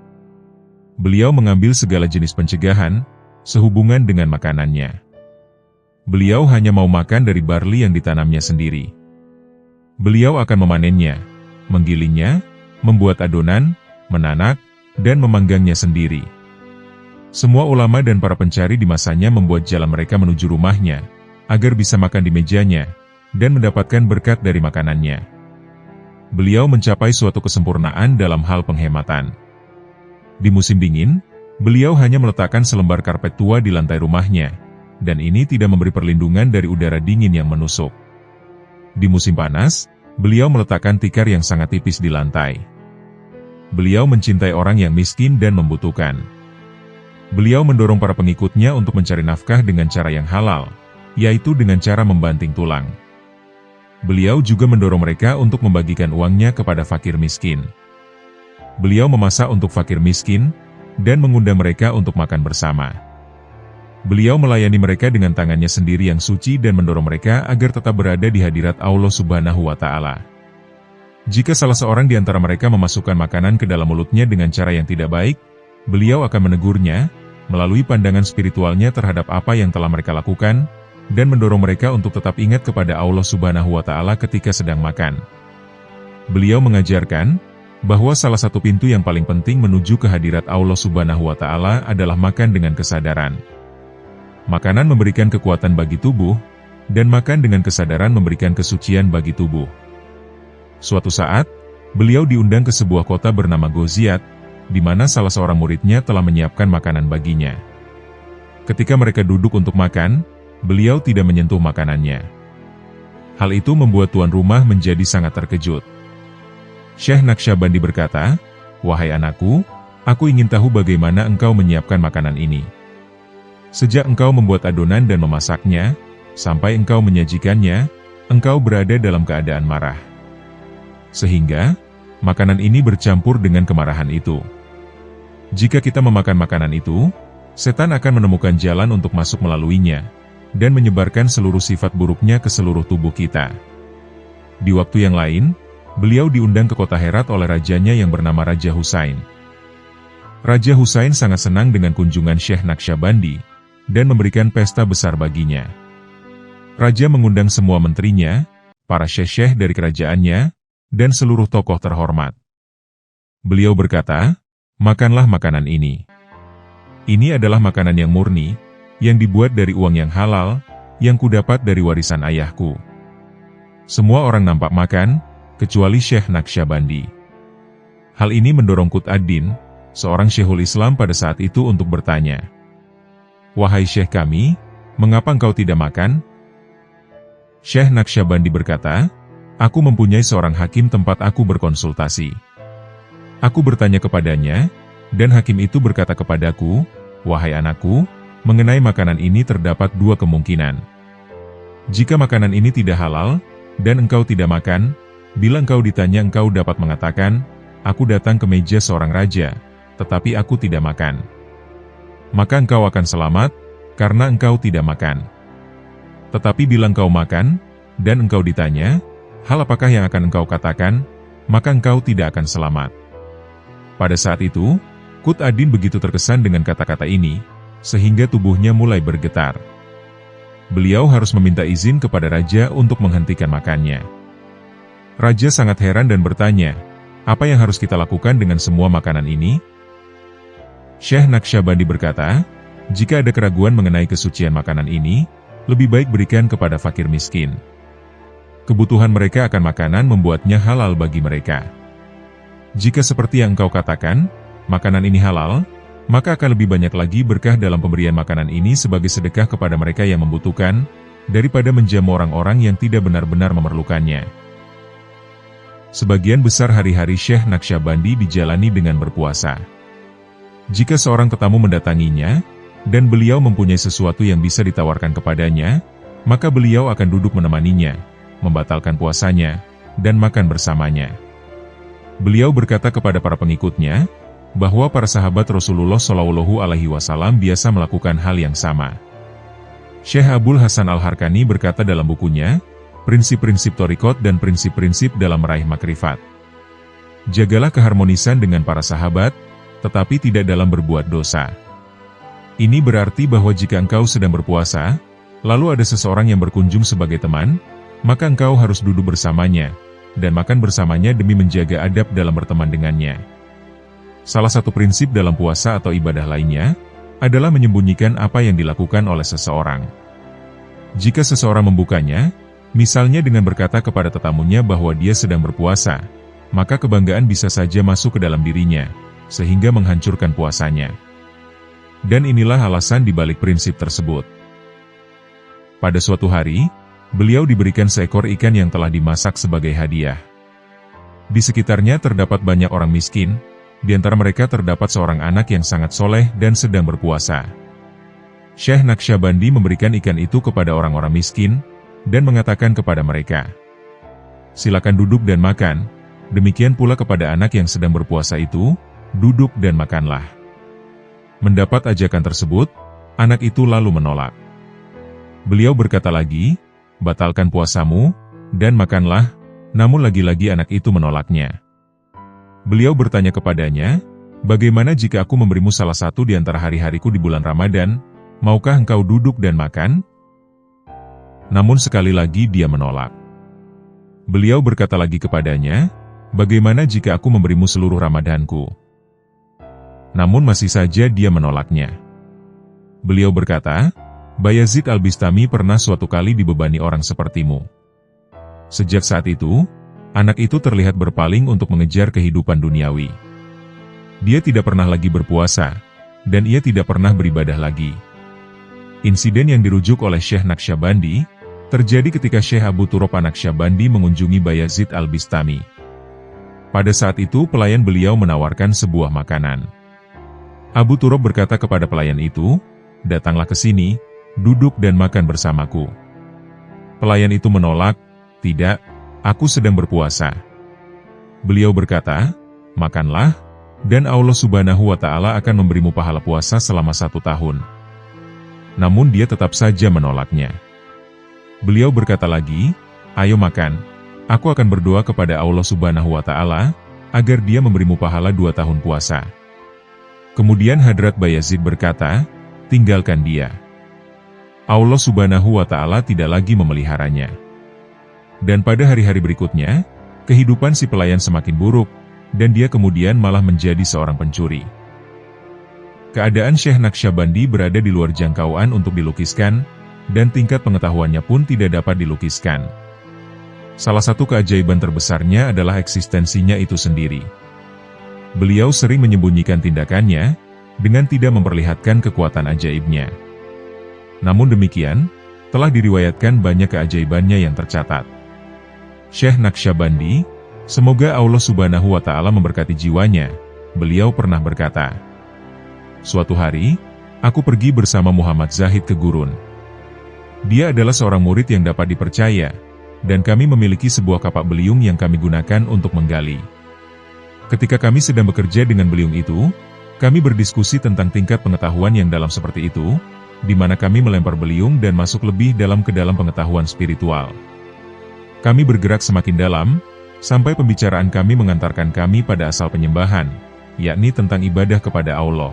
Beliau mengambil segala jenis pencegahan, sehubungan dengan makanannya. Beliau hanya mau makan dari barli yang ditanamnya sendiri. Beliau akan memanennya, menggilingnya, membuat adonan, menanak, dan memanggangnya sendiri. Semua ulama dan para pencari di masanya membuat jalan mereka menuju rumahnya, agar bisa makan di mejanya, dan mendapatkan berkat dari makanannya. Beliau mencapai suatu kesempurnaan dalam hal penghematan. Di musim dingin, beliau hanya meletakkan selembar karpet tua di lantai rumahnya, dan ini tidak memberi perlindungan dari udara dingin yang menusuk. Di musim panas, beliau meletakkan tikar yang sangat tipis di lantai. Beliau mencintai orang yang miskin dan membutuhkan. Beliau mendorong para pengikutnya untuk mencari nafkah dengan cara yang halal, yaitu dengan cara membanting tulang. Beliau juga mendorong mereka untuk membagikan uangnya kepada fakir miskin. Beliau memasak untuk fakir miskin, dan mengundang mereka untuk makan bersama. Beliau melayani mereka dengan tangannya sendiri yang suci dan mendorong mereka agar tetap berada di hadirat Allah Subhanahu wa Ta'ala. Jika salah seorang di antara mereka memasukkan makanan ke dalam mulutnya dengan cara yang tidak baik, beliau akan menegurnya, melalui pandangan spiritualnya terhadap apa yang telah mereka lakukan, dan mendorong mereka untuk tetap ingat kepada Allah Subhanahu wa Ta'ala ketika sedang makan. Beliau mengajarkan bahwa salah satu pintu yang paling penting menuju ke hadirat Allah Subhanahu wa Ta'ala adalah makan dengan kesadaran. Makanan memberikan kekuatan bagi tubuh, dan makan dengan kesadaran memberikan kesucian bagi tubuh. Suatu saat, beliau diundang ke sebuah kota bernama Ghoziat, di mana salah seorang muridnya telah menyiapkan makanan baginya. Ketika mereka duduk untuk makan, beliau tidak menyentuh makanannya. Hal itu membuat tuan rumah menjadi sangat terkejut. Syekh Naqsyabandi berkata, "Wahai anakku, aku ingin tahu bagaimana engkau menyiapkan makanan ini. Sejak engkau membuat adonan dan memasaknya, sampai engkau menyajikannya, engkau berada dalam keadaan marah. Sehingga, makanan ini bercampur dengan kemarahan itu. Jika kita memakan makanan itu, setan akan menemukan jalan untuk masuk melaluinya, dan menyebarkan seluruh sifat buruknya ke seluruh tubuh kita." Di waktu yang lain, beliau diundang ke kota Herat oleh rajanya yang bernama Raja Husain. Raja Husain sangat senang dengan kunjungan Syekh Naqsyabandi, dan memberikan pesta besar baginya. Raja mengundang semua menterinya, para syekh-syekh dari kerajaannya, dan seluruh tokoh terhormat. Beliau berkata, "Makanlah makanan ini. Ini adalah makanan yang murni, yang dibuat dari uang yang halal, yang kudapat dari warisan ayahku." Semua orang nampak makan, kecuali Syekh Naqsyabandi. Hal ini mendorong Qutb ad-Din, seorang Syekhul Islam pada saat itu untuk bertanya, "Wahai Syekh kami, mengapa engkau tidak makan?" Syekh Naqsyabandi berkata, "Aku mempunyai seorang hakim tempat aku berkonsultasi. Aku bertanya kepadanya, dan hakim itu berkata kepadaku, 'Wahai anakku, mengenai makanan ini terdapat dua kemungkinan. Jika makanan ini tidak halal, dan engkau tidak makan, bila engkau ditanya engkau dapat mengatakan, aku datang ke meja seorang raja, tetapi aku tidak makan. Maka engkau akan selamat, karena engkau tidak makan. Tetapi bila engkau makan, dan engkau ditanya, hal apakah yang akan engkau katakan, maka engkau tidak akan selamat.'" Pada saat itu, Qutb ad-Din begitu terkesan dengan kata-kata ini, sehingga tubuhnya mulai bergetar. beliau harus meminta izin kepada raja untuk menghentikan makannya. Raja sangat heran dan bertanya, apa yang harus kita lakukan dengan semua makanan ini? Syekh Naqsyabandi berkata, jika ada keraguan mengenai kesucian makanan ini, lebih baik berikan kepada fakir miskin. Kebutuhan mereka akan makanan membuatnya halal bagi mereka. Jika seperti yang engkau katakan, makanan ini halal, maka akan lebih banyak lagi berkah dalam pemberian makanan ini sebagai sedekah kepada mereka yang membutuhkan, daripada menjamu orang-orang yang tidak benar-benar memerlukannya. Sebagian besar hari-hari Syekh Naqsyabandi dijalani dengan berpuasa. Jika seorang tetamu mendatanginya, dan beliau mempunyai sesuatu yang bisa ditawarkan kepadanya, maka beliau akan duduk menemaninya, membatalkan puasanya, dan makan bersamanya. Beliau berkata kepada para pengikutnya, bahwa para sahabat Rasulullah Shallallahu Alaihi Wasallam biasa melakukan hal yang sama. Syekh Abdul Hasan Al-Harkani berkata dalam bukunya, Prinsip-prinsip Thariqat dan prinsip-prinsip dalam meraih makrifat. Jagalah keharmonisan dengan para sahabat, tetapi tidak dalam berbuat dosa. Ini berarti bahwa jika engkau sedang berpuasa, lalu ada seseorang yang berkunjung sebagai teman, maka engkau harus duduk bersamanya, dan makan bersamanya demi menjaga adab dalam berteman dengannya. Salah satu prinsip dalam puasa atau ibadah lainnya, adalah menyembunyikan apa yang dilakukan oleh seseorang. Jika seseorang membukanya, misalnya dengan berkata kepada tetamunya bahwa dia sedang berpuasa, maka kebanggaan bisa saja masuk ke dalam dirinya, sehingga menghancurkan puasanya. Dan inilah alasan dibalik prinsip tersebut. Pada suatu hari, beliau diberikan seekor ikan yang telah dimasak sebagai hadiah. Di sekitarnya terdapat banyak orang miskin, di antara mereka terdapat seorang anak yang sangat soleh dan sedang berpuasa. Syekh Naqsyabandi memberikan ikan itu kepada orang-orang miskin, dan mengatakan kepada mereka, silakan duduk dan makan, demikian pula kepada anak yang sedang berpuasa itu, duduk dan makanlah. Mendapat ajakan tersebut, anak itu lalu menolak. Beliau berkata lagi, batalkan puasamu, dan makanlah, namun lagi-lagi anak itu menolaknya. Beliau bertanya kepadanya, bagaimana jika aku memberimu salah satu di antara hari-hariku di bulan Ramadan, maukah engkau duduk dan makan? Namun sekali lagi dia menolak. Beliau berkata lagi kepadanya, bagaimana jika aku memberimu seluruh Ramadanku? Namun masih saja dia menolaknya. Beliau berkata, Bayazid Al-Bistami pernah suatu kali dibebani orang sepertimu. Sejak saat itu, anak itu terlihat berpaling untuk mengejar kehidupan duniawi. Dia tidak pernah lagi berpuasa, dan ia tidak pernah beribadah lagi. Insiden yang dirujuk oleh Syekh Naqsyabandi, terjadi ketika Syekh Abu Turab An-Naqsyabandi mengunjungi Bayazid Al-Bistami. Pada saat itu pelayan beliau menawarkan sebuah makanan. Abu Turab berkata kepada pelayan itu, datanglah ke sini, duduk dan makan bersamaku. Pelayan itu menolak, tidak, aku sedang berpuasa. Beliau berkata, makanlah, dan Allah Subhanahu wa Ta'ala akan memberimu pahala puasa selama 1 tahun. Namun dia tetap saja menolaknya. Beliau berkata lagi, ayo makan, aku akan berdoa kepada Allah Subhanahu wa Ta'ala, agar dia memberimu pahala 2 tahun puasa. Kemudian Hadrat Bayazid berkata, tinggalkan dia. Allah Subhanahu wa Ta'ala tidak lagi memeliharanya. Dan pada hari-hari berikutnya, kehidupan si pelayan semakin buruk, dan dia kemudian malah menjadi seorang pencuri. Keadaan Syekh Naqsyabandi berada di luar jangkauan untuk dilukiskan, dan tingkat pengetahuannya pun tidak dapat dilukiskan. Salah satu keajaiban terbesarnya adalah eksistensinya itu sendiri. Beliau sering menyembunyikan tindakannya, dengan tidak memperlihatkan kekuatan ajaibnya. Namun demikian, telah diriwayatkan banyak keajaibannya yang tercatat. Syekh Naqsyabandi, semoga Allah Subhanahu wa Ta'ala memberkati jiwanya, beliau pernah berkata, suatu hari, aku pergi bersama Muhammad Zahid ke gurun. Dia adalah seorang murid yang dapat dipercaya, dan kami memiliki sebuah kapak beliung yang kami gunakan untuk menggali. Ketika kami sedang bekerja dengan beliung itu, kami berdiskusi tentang tingkat pengetahuan yang dalam seperti itu, di mana kami melempar beliung dan masuk lebih dalam ke dalam pengetahuan spiritual. Kami bergerak semakin dalam, sampai pembicaraan kami mengantarkan kami pada asal penyembahan, yakni tentang ibadah kepada Allah.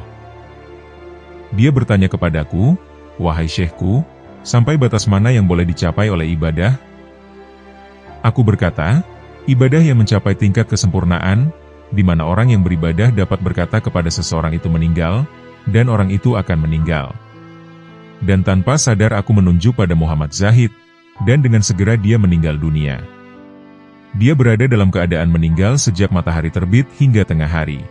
Dia bertanya kepadaku, wahai syekhku, Sampai batas mana yang boleh dicapai oleh ibadah? Aku berkata, ibadah yang mencapai tingkat kesempurnaan, di mana orang yang beribadah dapat berkata kepada seseorang itu meninggal, dan orang itu akan meninggal. Dan tanpa sadar aku menunjuk pada Muhammad Zahid, dan dengan segera dia meninggal dunia. Dia berada dalam keadaan meninggal sejak matahari terbit hingga tengah hari.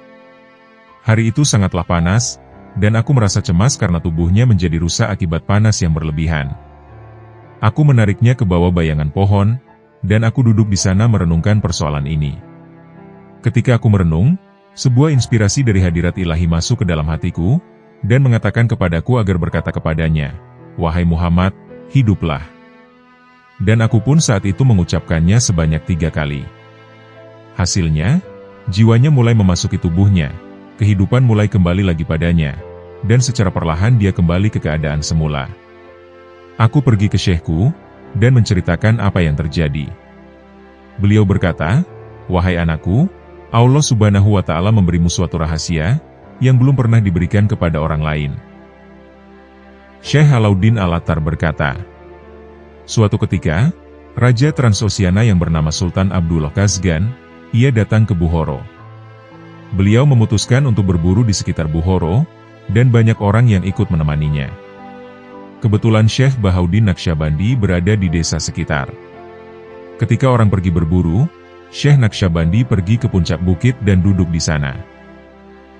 Hari itu sangatlah panas, dan aku merasa cemas karena tubuhnya menjadi rusak akibat panas yang berlebihan. Aku menariknya ke bawah bayangan pohon, dan aku duduk di sana merenungkan persoalan ini. Ketika aku merenung, sebuah inspirasi dari hadirat ilahi masuk ke dalam hatiku, dan mengatakan kepadaku agar berkata kepadanya, "Wahai Muhammad, hiduplah." Dan aku pun saat itu mengucapkannya sebanyak 3 kali. Hasilnya, jiwanya mulai memasuki tubuhnya, kehidupan mulai kembali lagi padanya, dan secara perlahan dia kembali ke keadaan semula. Aku pergi ke syekhku, dan menceritakan apa yang terjadi. Beliau berkata, "Wahai anakku, Allah Subhanahu wa Ta'ala memberimu suatu rahasia, yang belum pernah diberikan kepada orang lain." Syekh Alauddin Al-Attar berkata, suatu ketika, Raja Transoxiana yang bernama Sultan Abdullah Khazgan, ia datang ke Bukhara. Beliau memutuskan untuk berburu di sekitar Bukhara, dan banyak orang yang ikut menemaninya. Kebetulan Syekh Bahauddin Naqsyabandi berada di desa sekitar. Ketika orang pergi berburu, Syekh Naqsyabandi pergi ke puncak bukit dan duduk di sana.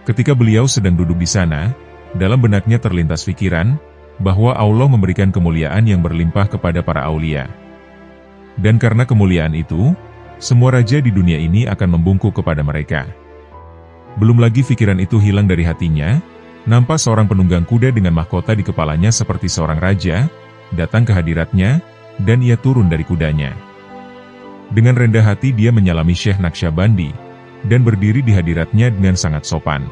Ketika beliau sedang duduk di sana, dalam benaknya terlintas pikiran, bahwa Allah memberikan kemuliaan yang berlimpah kepada para aulia. Dan karena kemuliaan itu, semua raja di dunia ini akan membungkuk kepada mereka. Belum lagi pikiran itu hilang dari hatinya, nampak seorang penunggang kuda dengan mahkota di kepalanya seperti seorang raja, datang ke hadiratnya, dan ia turun dari kudanya. Dengan rendah hati dia menyalami Syekh Naqsyabandi, dan berdiri di hadiratnya dengan sangat sopan.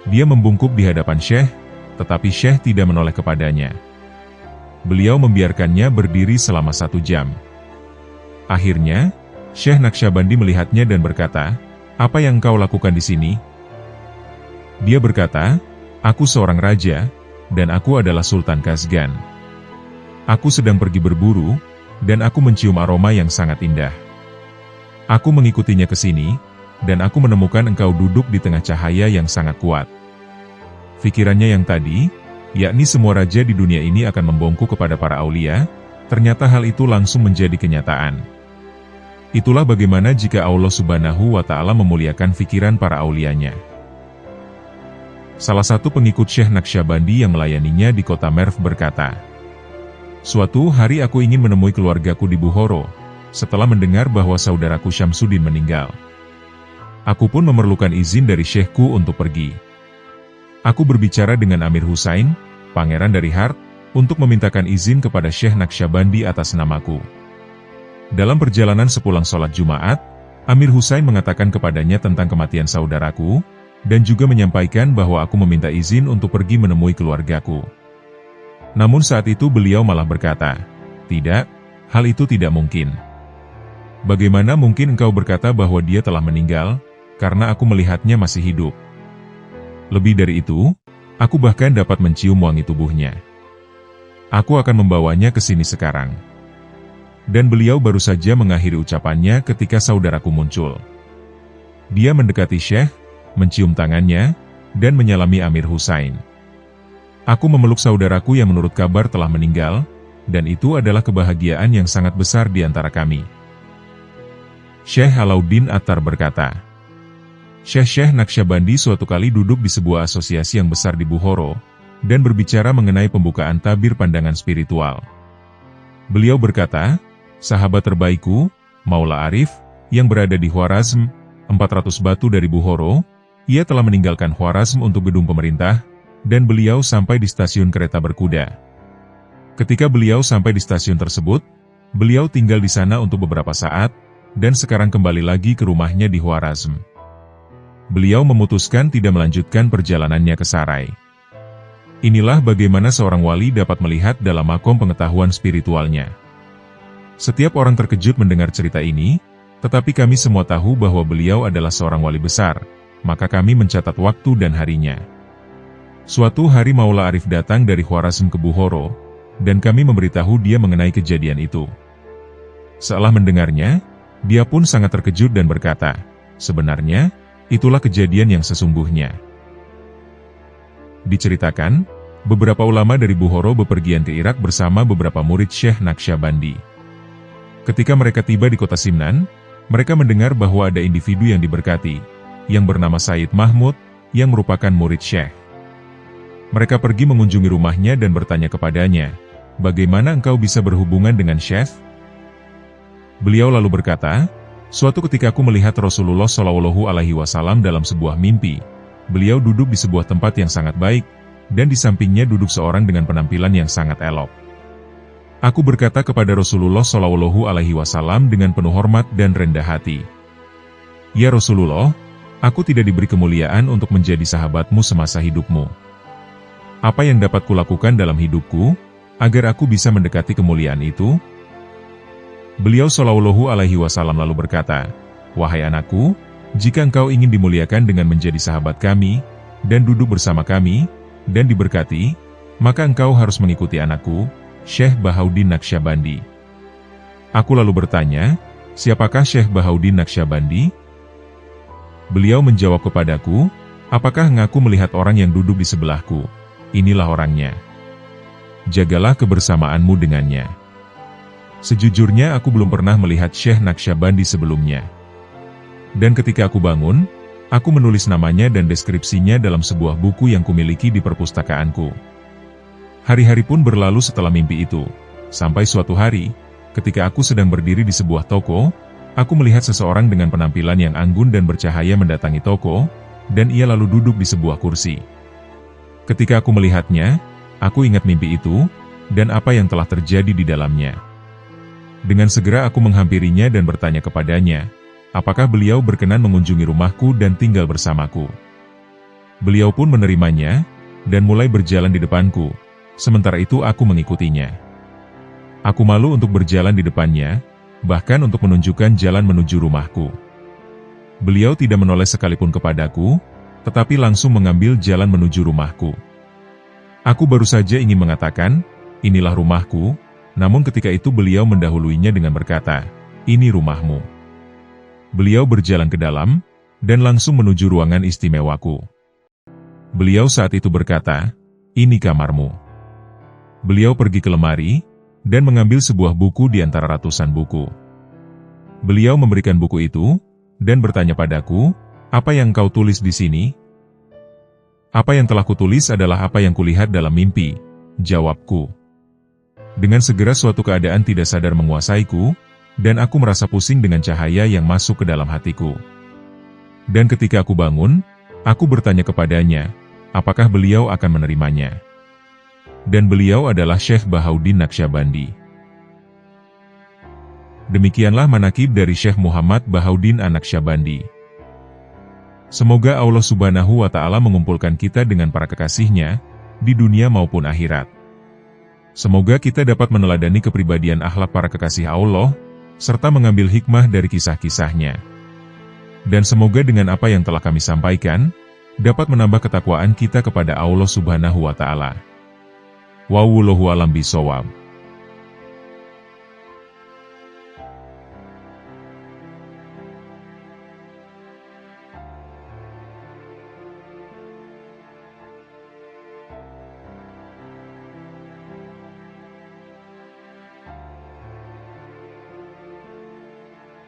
Dia membungkuk di hadapan Syekh, tetapi Syekh tidak menoleh kepadanya. Beliau membiarkannya berdiri selama 1 jam. Akhirnya, Syekh Naqsyabandi melihatnya dan berkata, "Apa yang kau lakukan di sini?" Dia berkata, "Aku seorang raja, dan aku adalah Sultan Khazgan. Aku sedang pergi berburu, dan aku mencium aroma yang sangat indah. Aku mengikutinya ke sini, dan aku menemukan engkau duduk di tengah cahaya yang sangat kuat." Pikirannya yang tadi, yakni semua raja di dunia ini akan membungkuk kepada para aulia, ternyata hal itu langsung menjadi kenyataan. Itulah bagaimana jika Allah Subhanahu wa Ta'ala memuliakan pikiran para aulianya. Salah satu pengikut Syekh Naqsyabandi yang melayaninya di kota Merv berkata, "Suatu hari aku ingin menemui keluargaku di Bukhara, setelah mendengar bahwa saudaraku Syamsuddin meninggal. Aku pun memerlukan izin dari syekhku untuk pergi. Aku berbicara dengan Amir Husain, pangeran dari Hart, untuk memintakan izin kepada Syekh Naqsyabandi atas namaku. Dalam perjalanan sepulang sholat Jumat, Amir Husain mengatakan kepadanya tentang kematian saudaraku, dan juga menyampaikan bahwa aku meminta izin untuk pergi menemui keluargaku. Namun saat itu beliau malah berkata, 'Tidak, hal itu tidak mungkin. Bagaimana mungkin engkau berkata bahwa dia telah meninggal, karena aku melihatnya masih hidup. Lebih dari itu, aku bahkan dapat mencium wangi tubuhnya. Aku akan membawanya ke sini sekarang.' Dan beliau baru saja mengakhiri ucapannya ketika saudaraku muncul. Dia mendekati Syekh, mencium tangannya, dan menyalami Amir Husain. Aku memeluk saudaraku yang menurut kabar telah meninggal, dan itu adalah kebahagiaan yang sangat besar di antara kami." Syekh Alauddin Attar berkata, Syekh Naqsyabandi suatu kali duduk di sebuah asosiasi yang besar di Bukhara, dan berbicara mengenai pembukaan tabir pandangan spiritual. Beliau berkata, "Sahabat terbaikku, Maula Arif, yang berada di Khwarazm, 400 batu dari Bukhara, ia telah meninggalkan Khwarazm untuk gedung pemerintah, dan beliau sampai di stasiun kereta berkuda. Ketika beliau sampai di stasiun tersebut, beliau tinggal di sana untuk beberapa saat, dan sekarang kembali lagi ke rumahnya di Khwarazm. Beliau memutuskan tidak melanjutkan perjalanannya ke Sarai." Inilah bagaimana seorang wali dapat melihat dalam makom pengetahuan spiritualnya. Setiap orang terkejut mendengar cerita ini, tetapi kami semua tahu bahwa beliau adalah seorang wali besar, maka kami mencatat waktu dan harinya. Suatu hari Maula Arif datang dari Khwarazm ke Bukhara, dan kami memberitahu dia mengenai kejadian itu. Setelah mendengarnya, dia pun sangat terkejut dan berkata, "Sebenarnya, itulah kejadian yang sesungguhnya." Diceritakan, beberapa ulama dari Bukhara bepergian ke Irak bersama beberapa murid Syekh Naqsyabandi. Ketika mereka tiba di kota Simnan, mereka mendengar bahwa ada individu yang diberkati, yang bernama Said Mahmud, yang merupakan murid Syekh. Mereka pergi mengunjungi rumahnya dan bertanya kepadanya, "Bagaimana engkau bisa berhubungan dengan Syekh?" Beliau lalu berkata, "Suatu ketika aku melihat Rasulullah Shallallahu Alaihi Wasallam dalam sebuah mimpi. Beliau duduk di sebuah tempat yang sangat baik, dan di sampingnya duduk seorang dengan penampilan yang sangat elok. Aku berkata kepada Rasulullah Shallallahu Alaihi Wasallam dengan penuh hormat dan rendah hati, 'Ya Rasulullah, aku tidak diberi kemuliaan untuk menjadi sahabatmu semasa hidupmu. Apa yang dapat kulakukan dalam hidupku, agar aku bisa mendekati kemuliaan itu?' Beliau Shallallahu Alaihi Wasallam lalu berkata, 'Wahai anakku, jika engkau ingin dimuliakan dengan menjadi sahabat kami, dan duduk bersama kami, dan diberkati, maka engkau harus mengikuti anakku, Syekh Bahauddin Naqsyabandi.' Aku lalu bertanya, 'Siapakah Syekh Bahauddin Naqsyabandi?' Beliau menjawab kepadaku, 'Apakah engkau melihat orang yang duduk di sebelahku? Inilah orangnya. Jagalah kebersamaanmu dengannya.' Sejujurnya aku belum pernah melihat Syekh Naqsyabandi sebelumnya. Dan ketika aku bangun, aku menulis namanya dan deskripsinya dalam sebuah buku yang kumiliki di perpustakaanku. Hari-hari pun berlalu setelah mimpi itu, sampai suatu hari, ketika aku sedang berdiri di sebuah toko, aku melihat seseorang dengan penampilan yang anggun dan bercahaya mendatangi toko, dan ia lalu duduk di sebuah kursi. Ketika aku melihatnya, aku ingat mimpi itu, dan apa yang telah terjadi di dalamnya. Dengan segera aku menghampirinya dan bertanya kepadanya, apakah beliau berkenan mengunjungi rumahku dan tinggal bersamaku. Beliau pun menerimanya, dan mulai berjalan di depanku. Sementara itu aku mengikutinya. Aku malu untuk berjalan di depannya, bahkan untuk menunjukkan jalan menuju rumahku. Beliau tidak menoleh sekalipun kepadaku, tetapi langsung mengambil jalan menuju rumahku. Aku baru saja ingin mengatakan, 'Inilah rumahku,' namun ketika itu beliau mendahuluinya dengan berkata, 'Ini rumahmu.' Beliau berjalan ke dalam, dan langsung menuju ruangan istimewaku. Beliau saat itu berkata, 'Ini kamarmu.' Beliau pergi ke lemari, dan mengambil sebuah buku di antara ratusan buku. Beliau memberikan buku itu, dan bertanya padaku, 'Apa yang kau tulis di sini?' 'Apa yang telah kutulis adalah apa yang kulihat dalam mimpi,' jawabku. Dengan segera suatu keadaan tidak sadar menguasaiku, dan aku merasa pusing dengan cahaya yang masuk ke dalam hatiku. Dan ketika aku bangun, aku bertanya kepadanya, apakah beliau akan menerimanya. Dan beliau adalah Syekh Bahauddin Naqsyabandi. Demikianlah manaqib dari Syekh Muhammad Bahauddin An-Naqsyabandi. Semoga Allah Subhanahu wa Ta'ala mengumpulkan kita dengan para kekasihnya, di dunia maupun akhirat. Semoga kita dapat meneladani kepribadian akhlak para kekasih Allah, serta mengambil hikmah dari kisah-kisahnya. Dan semoga dengan apa yang telah kami sampaikan, dapat menambah ketakwaan kita kepada Allah Subhanahu wa Ta'ala. Wallahu a'lam bishawab.